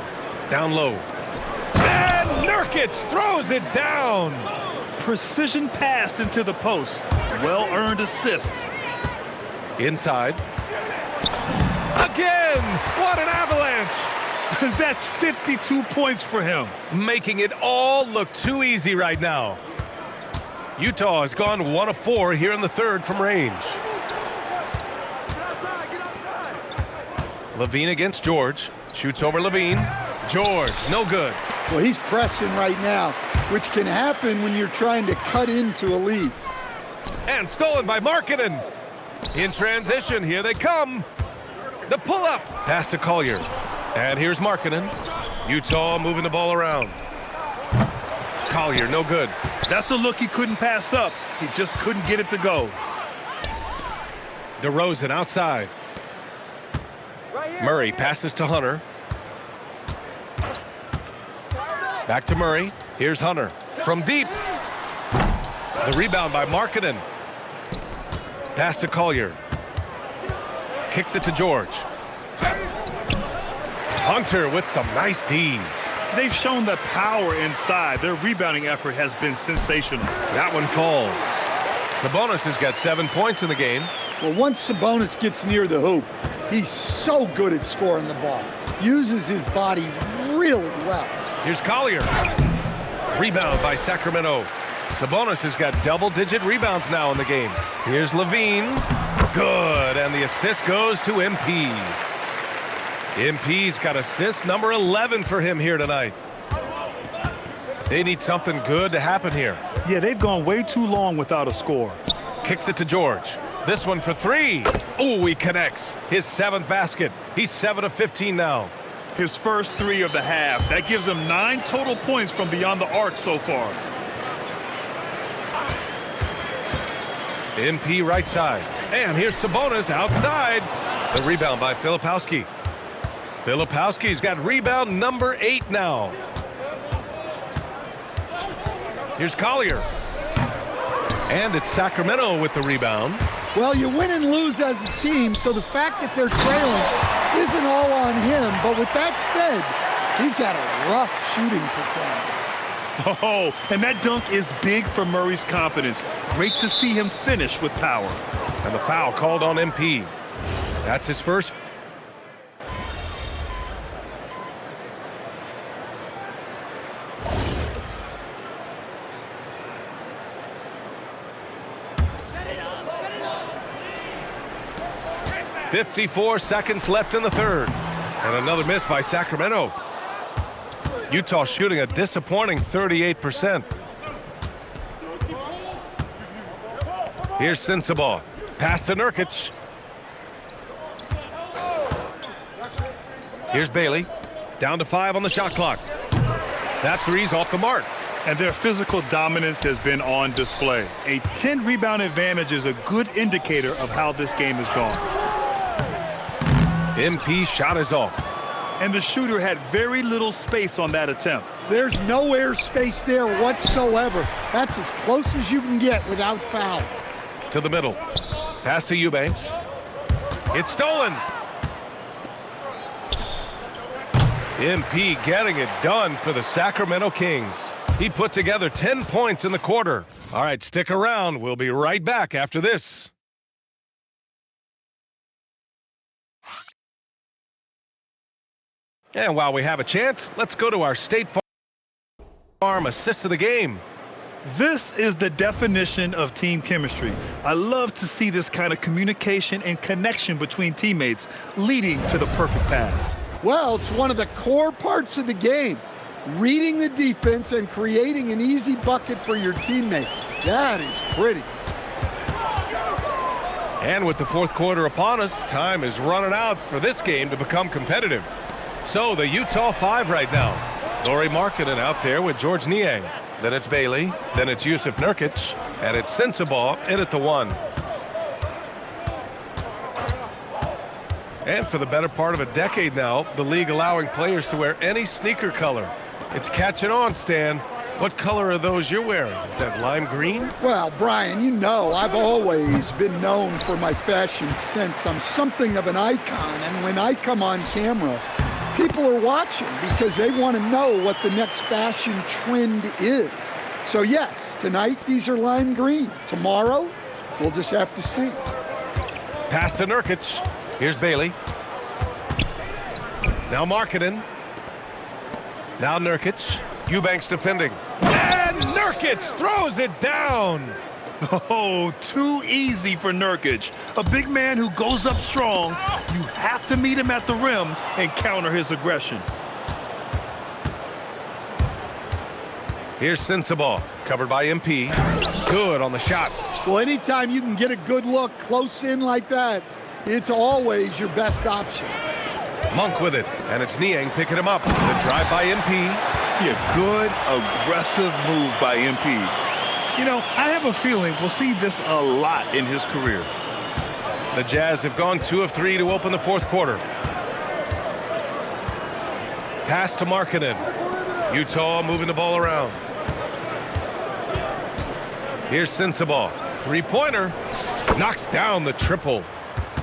[SPEAKER 7] Down low. And Nurkic throws it down.
[SPEAKER 12] Precision pass into the post. Well-earned assist.
[SPEAKER 7] Inside. Again! What an avalanche!
[SPEAKER 12] That's 52 points for him.
[SPEAKER 7] Making it all look too easy right now. Utah has gone 1 of 4 here in the third from range. Levine against George. Shoots over Levine. George, no good.
[SPEAKER 13] Well, he's pressing right now, which can happen when you're trying to cut into a lead.
[SPEAKER 7] And stolen by Markkanen. In transition, here they come. The pull-up. Pass to Collier. And here's Markkanen. Utah moving the ball around. Collier, no good.
[SPEAKER 12] That's a look he couldn't pass up. He just couldn't get it to go.
[SPEAKER 7] DeRozan outside. Murray passes to Hunter. Back to Murray. Here's Hunter from deep. The rebound by Markkanen. Pass to Collier. Kicks it to George. Hunter with some nice D.
[SPEAKER 12] They've shown the power inside. Their rebounding effort has been sensational.
[SPEAKER 7] That one falls. Sabonis has got 7 points in the game.
[SPEAKER 13] Well, once Sabonis gets near the hoop, he's so good at scoring the ball. Uses his body really well.
[SPEAKER 7] Here's Collier. Rebound by Sacramento. Sabonis has got double-digit rebounds now in the game. Here's Levine. Good, and the assist goes to MP. MP's got assist number 11 for him here tonight. They need something good to happen here.
[SPEAKER 12] Yeah, they've gone way too long without a score.
[SPEAKER 7] Kicks it to George. This one for 3. Oh, he connects. His 7th basket. He's 7 of 15 now.
[SPEAKER 12] His first 3 of the half. That gives him 9 total points from beyond the arc so far.
[SPEAKER 7] MP right side. And here's Sabonis outside. The rebound by Filipowski. Filipowski's got rebound number 8 now. Here's Collier. And it's Sacramento with the rebound.
[SPEAKER 13] Well, you win and lose as a team, so the fact that they're trailing isn't all on him. But with that said, he's had a rough shooting performance.
[SPEAKER 12] Oh, and that dunk is big for Murray's confidence. Great to see him finish with power.
[SPEAKER 7] And the foul called on MP. That's his first. 54 seconds left in the third. And another miss by Sacramento. Utah shooting a disappointing 38%. Here's Sensabaugh. Pass to Nurkic. Here's Bailey. Down to 5 on the shot clock. That three's off the mark.
[SPEAKER 12] And their physical dominance has been on display. A 10-rebound advantage is a good indicator of how this game has gone.
[SPEAKER 7] MP shot is off.
[SPEAKER 12] And the shooter had very little space on that attempt.
[SPEAKER 13] There's no air space there whatsoever. That's as close as you can get without foul.
[SPEAKER 7] To the middle. Pass to Eubanks. It's stolen. MP getting it done for the Sacramento Kings. He put together 10 points in the quarter. All right, stick around. We'll be right back after this. And while we have a chance, let's go to our State Farm assist of the game.
[SPEAKER 12] This is the definition of team chemistry. I love to see this kind of communication and connection between teammates leading to the perfect pass.
[SPEAKER 13] Well, it's one of the core parts of the game. Reading the defense and creating an easy bucket for your teammate. That is pretty.
[SPEAKER 7] And with the fourth quarter upon us, time is running out for this game to become competitive. So the Utah 5 right now. Lauri Markkanen out there with Georges Niang. Then it's Bailey. Then it's Jusuf Nurkic. And it's Sensabaugh in at the 1. And for the better part of a decade now, the league allowing players to wear any sneaker color. It's catching on, Stan. What color are those you're wearing? Is that lime green?
[SPEAKER 13] Well, Brian, you know I've always been known for my fashion sense. I'm something of an icon, and when I come on camera, people are watching because they want to know what the next fashion trend is. So yes, tonight these are lime green. Tomorrow, we'll just have to see.
[SPEAKER 7] Pass to Nurkic. Here's Bailey. Now Markkanen. Now Nurkic. Eubanks defending. And Nurkic throws it down.
[SPEAKER 12] Oh, too easy for Nurkic. A big man who goes up strong. You have to meet him at the rim and counter his aggression.
[SPEAKER 7] Here's Sensabaugh, covered by MP. Good on the shot.
[SPEAKER 13] Well, anytime you can get a good look close in like that, it's always your best option.
[SPEAKER 7] Monk with it, and it's Niang picking him up. The drive by MP.
[SPEAKER 12] Yeah, good, aggressive move by MP. You know, I have a feeling we'll see this a lot in his career.
[SPEAKER 7] The Jazz have gone 2 of 3 to open the fourth quarter. Pass to Markkanen. Utah moving the ball around. Here's Sensabaugh. Three-pointer. Knocks down the triple.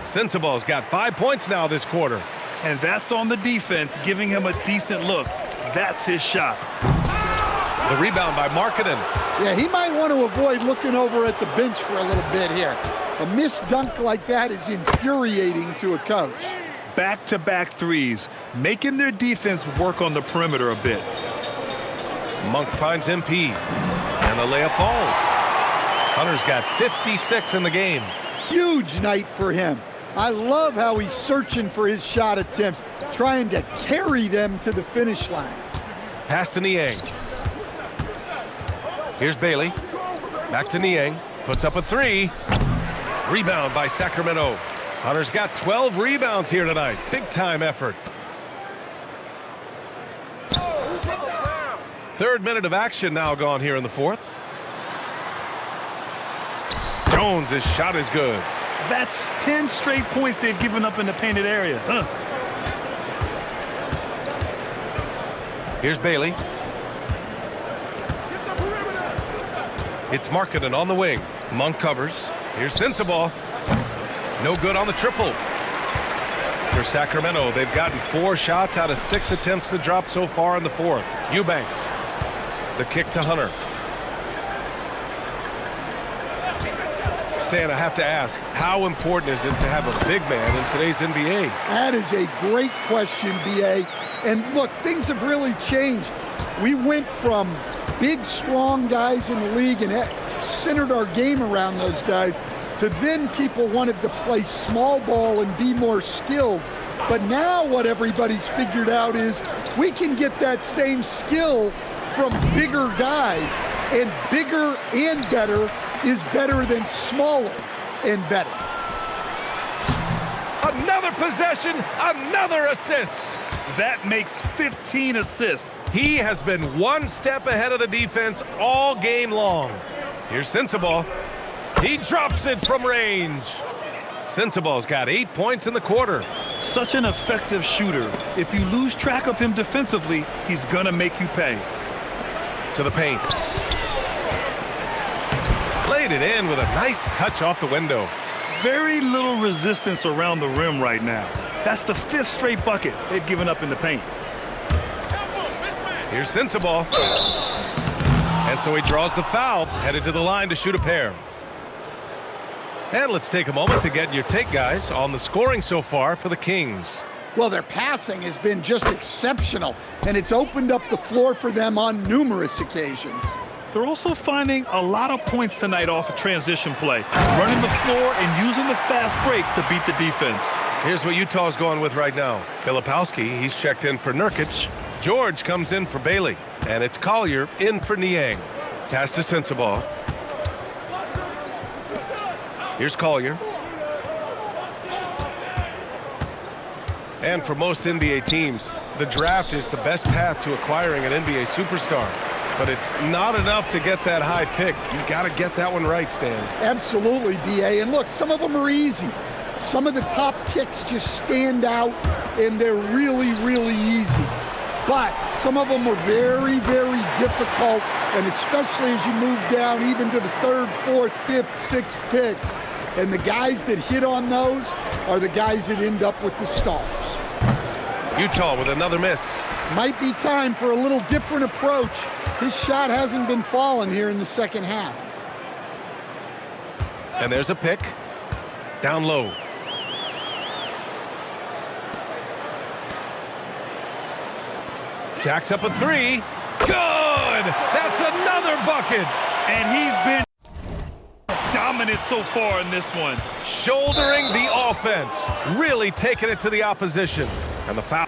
[SPEAKER 7] Sensabaugh's got 5 points now this quarter.
[SPEAKER 12] And that's on the defense, giving him a decent look. That's his shot.
[SPEAKER 7] The rebound by Markkanen.
[SPEAKER 13] Yeah, he might want to avoid looking over at the bench for a little bit here. A missed dunk like that is infuriating to a coach.
[SPEAKER 12] Back-to-back threes, making their defense work on the perimeter a bit.
[SPEAKER 7] Monk finds MP, and the layup falls. Hunter's got 56 in the game.
[SPEAKER 13] Huge night for him. I love how he's searching for his shot attempts, trying to carry them to the finish line.
[SPEAKER 7] Pass to Niang. Here's Bailey. Back to Niang. Puts up a 3. Rebound by Sacramento. Hunter's got 12 rebounds here tonight. Big time effort. Third minute of action now gone here in the fourth. Jones' shot is good.
[SPEAKER 12] That's 10 straight points they've given up in the painted area.
[SPEAKER 7] Here's Bailey. It's Markkanen on the wing. Monk covers. Here's Sensabaugh. No good on the triple. For Sacramento, they've gotten 4 shots out of 6 attempts to drop so far in the fourth. Eubanks. The kick to Hunter. Stan, I have to ask, how important is it to have a big man in today's NBA?
[SPEAKER 13] That is a great question, B.A. And look, things have really changed. We went from big, strong guys in the league and centered our game around those guys To then people wanted to play small ball and be more skilled. But now what everybody's figured out is we can get that same skill from bigger guys, and bigger and better is better than smaller and better.
[SPEAKER 7] Another possession, another assist.
[SPEAKER 12] That makes 15 assists.
[SPEAKER 7] He has been one step ahead of the defense all game long. Here's Sensabaugh. He drops it from range. Sensabaugh's got 8 points in the quarter.
[SPEAKER 12] Such an effective shooter. If you lose track of him defensively, he's gonna make you pay.
[SPEAKER 7] To the paint. Laid it in with a nice touch off the window.
[SPEAKER 12] Very little resistance around the rim right now. That's the 5th straight bucket they've given up in the paint.
[SPEAKER 7] Here's Sensabaugh. And so he draws the foul, headed to the line to shoot a pair. And let's take a moment to get your take, guys, on the scoring so far for the Kings.
[SPEAKER 13] Well, their passing has been just exceptional, and it's opened up the floor for them on numerous occasions.
[SPEAKER 12] They're also finding a lot of points tonight off of transition play, running the floor and using the fast break to beat the defense.
[SPEAKER 7] Here's what Utah's going with right now. Filipowski, he's checked in for Nurkic. George comes in for Bailey. And it's Collier in for Niang. Pass to Sensabaugh. Here's Collier. And for most NBA teams, the draft is the best path to acquiring an NBA superstar. But it's not enough to get that high pick. You've got to get that one right, Stan.
[SPEAKER 13] Absolutely, B.A. And look, some of them are easy. Some of the top picks just stand out, and they're really, really easy. But some of them are very, very difficult, and especially as you move down even to the 3rd, 4th, 5th, 6th picks. And the guys that hit on those are the guys that end up with the stars.
[SPEAKER 7] Utah with another miss.
[SPEAKER 13] Might be time for a little different approach. His shot hasn't been falling here in the second half.
[SPEAKER 7] And there's a pick. Down low. Jacks up a 3. Good! That's another bucket!
[SPEAKER 12] And he's been dominant so far in this one.
[SPEAKER 7] Shouldering the offense. Really taking it to the opposition. And the foul.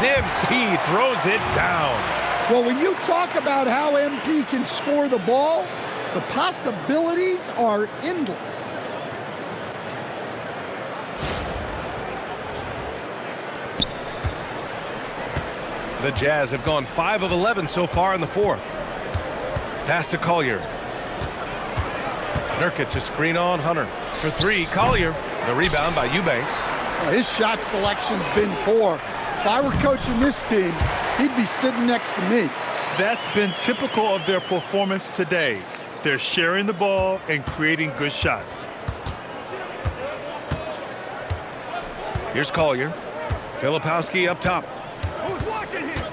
[SPEAKER 7] MP throws it down.
[SPEAKER 13] Well, when you talk about how MP can score the ball, the possibilities are endless.
[SPEAKER 7] The Jazz have gone 5 of 11 so far in the 4th. Pass to Collier. Nurkic, a screen on Hunter. For 3, Collier. The rebound by Eubanks.
[SPEAKER 13] Well, his shot selection's been poor. If I were coaching this team, he'd be sitting next to me.
[SPEAKER 12] That's been typical of their performance today. They're sharing the ball and creating good shots.
[SPEAKER 7] Here's Collier. Filipowski up top.
[SPEAKER 11] Who's watching here?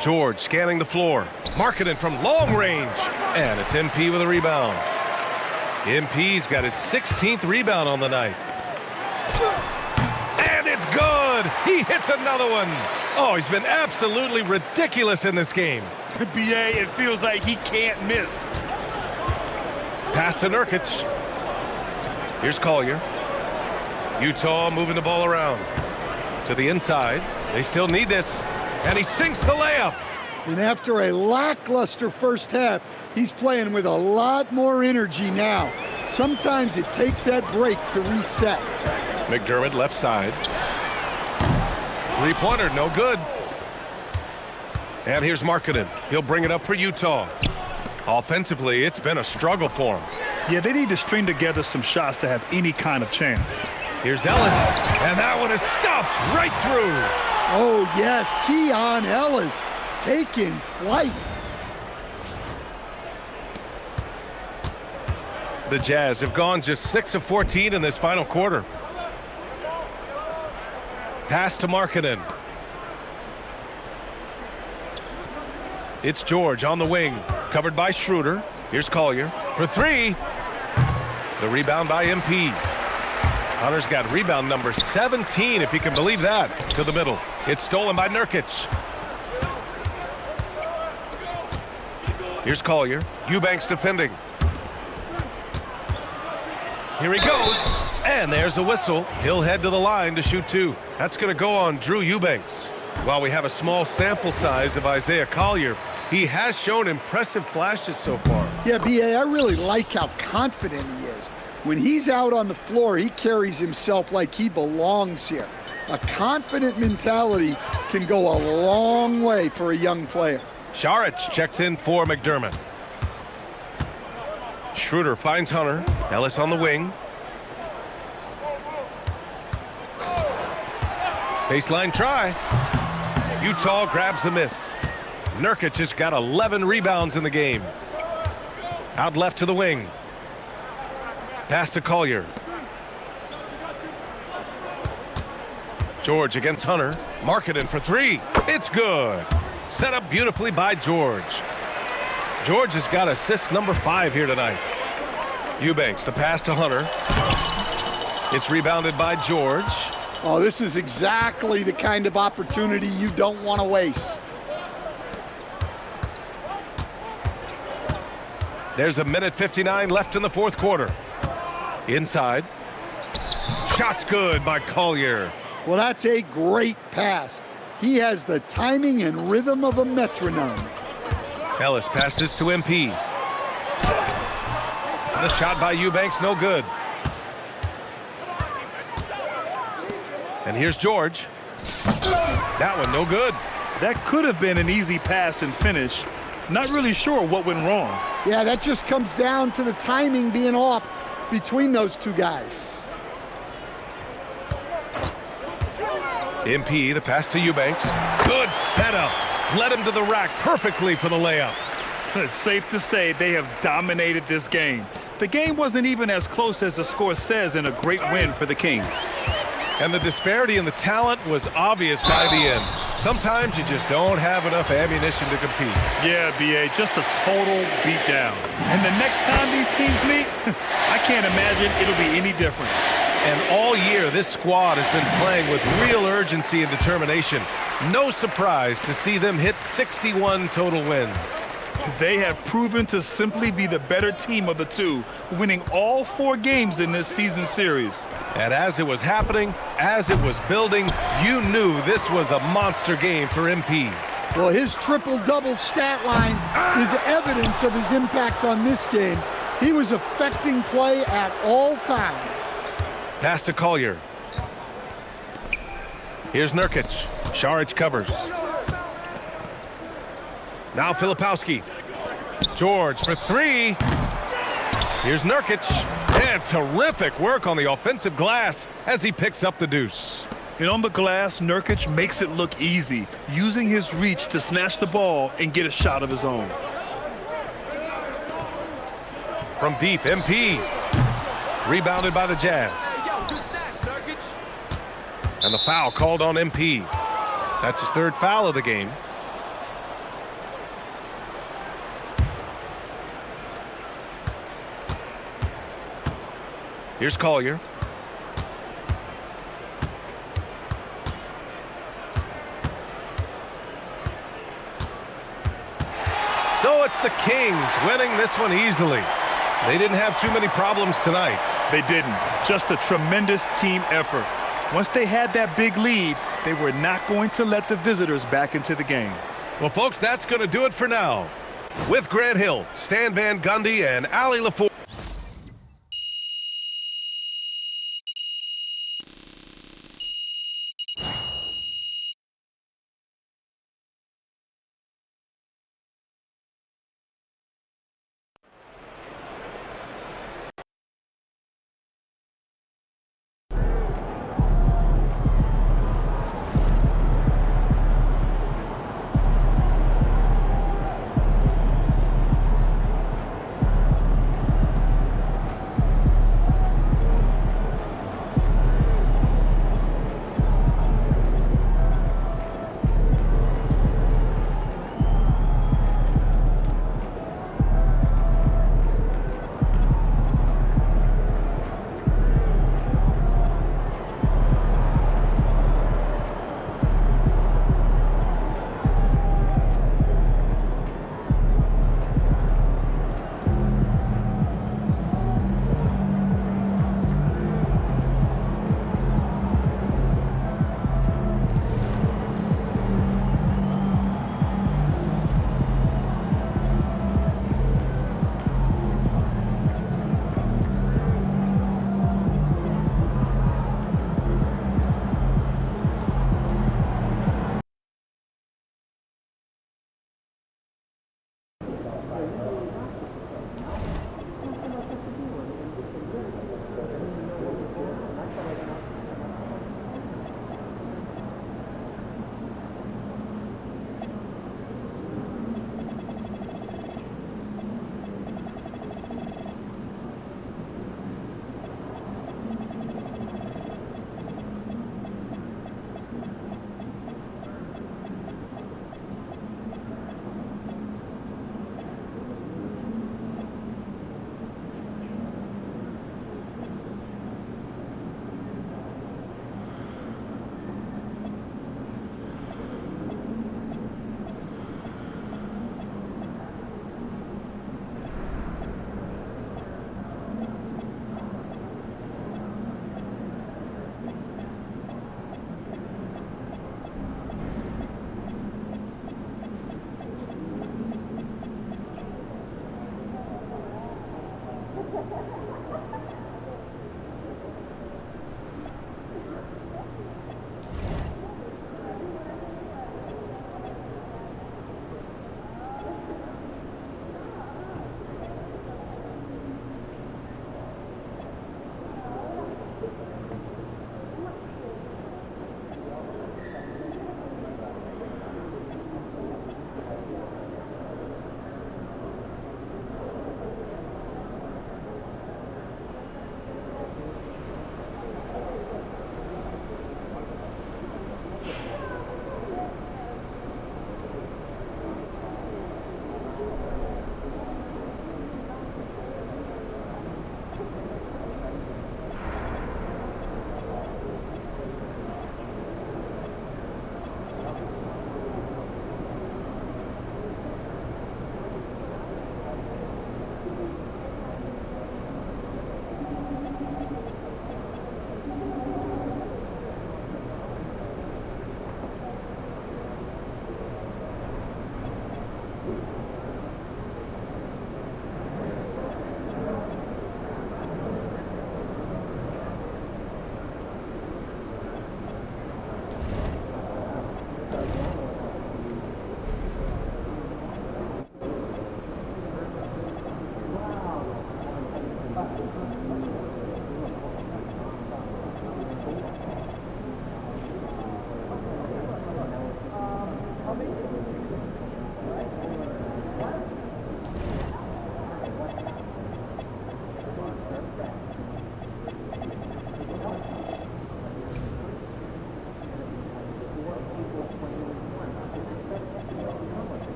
[SPEAKER 7] George scanning the floor. Marketing from long range. And it's MP with a rebound. MP's got his 16th rebound on the night. And it's good! He hits another one. Oh, he's been absolutely ridiculous in this game.
[SPEAKER 12] BA, it feels like he can't miss.
[SPEAKER 7] Pass to Nurkic. Here's Collier. Utah moving the ball around. To the inside. They still need this. And he sinks the layup.
[SPEAKER 13] And after a lackluster first half, he's playing with a lot more energy now. Sometimes it takes that break to reset.
[SPEAKER 7] McDermott left side. Three-pointer, no good. And here's Markkanen. He'll bring it up for Utah. Offensively, it's been a struggle for him.
[SPEAKER 12] Yeah, they need to string together some shots to have any kind of chance.
[SPEAKER 7] Here's Ellis, and that one is stuffed right through.
[SPEAKER 13] Oh, yes, Keon Ellis taking flight.
[SPEAKER 7] The Jazz have gone just 6 of 14 in this final quarter. Pass to Markkanen. It's George on the wing, covered by Schroeder. Here's Collier for 3. The rebound by MP. Hunter's got rebound number 17, if you can believe that, to the middle. It's stolen by Nurkic. Here's Collier. Eubanks defending. Here he goes. And there's a whistle. He'll head to the line to shoot 2. That's going to go on Drew Eubanks. While we have a small sample size of Isaiah Collier, he has shown impressive flashes so far.
[SPEAKER 13] Yeah, B.A., I really like how confident he is. When he's out on the floor, he carries himself like he belongs here. A confident mentality can go a long way for a young player.
[SPEAKER 7] Saric checks in for McDermott. Schroeder finds Hunter. Ellis on the wing. Baseline try. Utah grabs the miss. Nurkic has got 11 rebounds in the game. Out left to the wing. Pass to Collier. George against Hunter. Marketing for 3. It's good. Set up beautifully by George. George has got assist number 5 here tonight. Eubanks, the pass to Hunter. It's rebounded by George.
[SPEAKER 13] Oh, this is exactly the kind of opportunity you don't want to waste.
[SPEAKER 7] There's 1:59 left in the fourth quarter. Inside. Shot's good by Collier.
[SPEAKER 13] Well, that's a great pass. He has the timing and rhythm of a metronome.
[SPEAKER 7] Ellis passes to MP. The shot by Eubanks, no good. And here's George. That one, no good.
[SPEAKER 12] That could have been an easy pass and finish. Not really sure what went wrong.
[SPEAKER 13] Yeah, that just comes down to the timing being off between those two guys.
[SPEAKER 7] MP, the pass to Eubanks. Good setup. Led him to the rack perfectly for the layup.
[SPEAKER 12] It's safe to say they have dominated this game. The game wasn't even as close as the score says in a great win for the Kings.
[SPEAKER 7] And the disparity in the talent was obvious by the end. Sometimes you just don't have enough ammunition to compete.
[SPEAKER 12] Yeah, B.A., just a total beatdown. And the next time these teams meet, I can't imagine it'll be any different.
[SPEAKER 7] And all year, this squad has been playing with real urgency and determination. No surprise to see them hit 61 total wins.
[SPEAKER 12] They have proven to simply be the better team of the two, winning all 4 games in this season series.
[SPEAKER 7] And as it was happening, as it was building, you knew this was a monster game for MP.
[SPEAKER 13] Well, his triple-double stat line is evidence of his impact on this game. He was affecting play at all times.
[SPEAKER 7] Pass to Collier. Here's Nurkic. Saric covers. Now Filipowski. George for 3. Here's Nurkic. And terrific work on the offensive glass as he picks up the deuce.
[SPEAKER 12] And on the glass, Nurkic makes it look easy, using his reach to snatch the ball and get a shot of his own.
[SPEAKER 7] From deep, MP. Rebounded by the Jazz. And the foul called on MP. That's his 3rd foul of the game. Here's Collier. So it's the Kings winning this one easily. They didn't have too many problems tonight.
[SPEAKER 12] They didn't. Just a tremendous team effort. Once they had that big lead, they were not going to let the visitors back into the game.
[SPEAKER 7] Well, folks, that's going to do it for now. With Grant Hill, Stan Van Gundy, and Allie LaFour.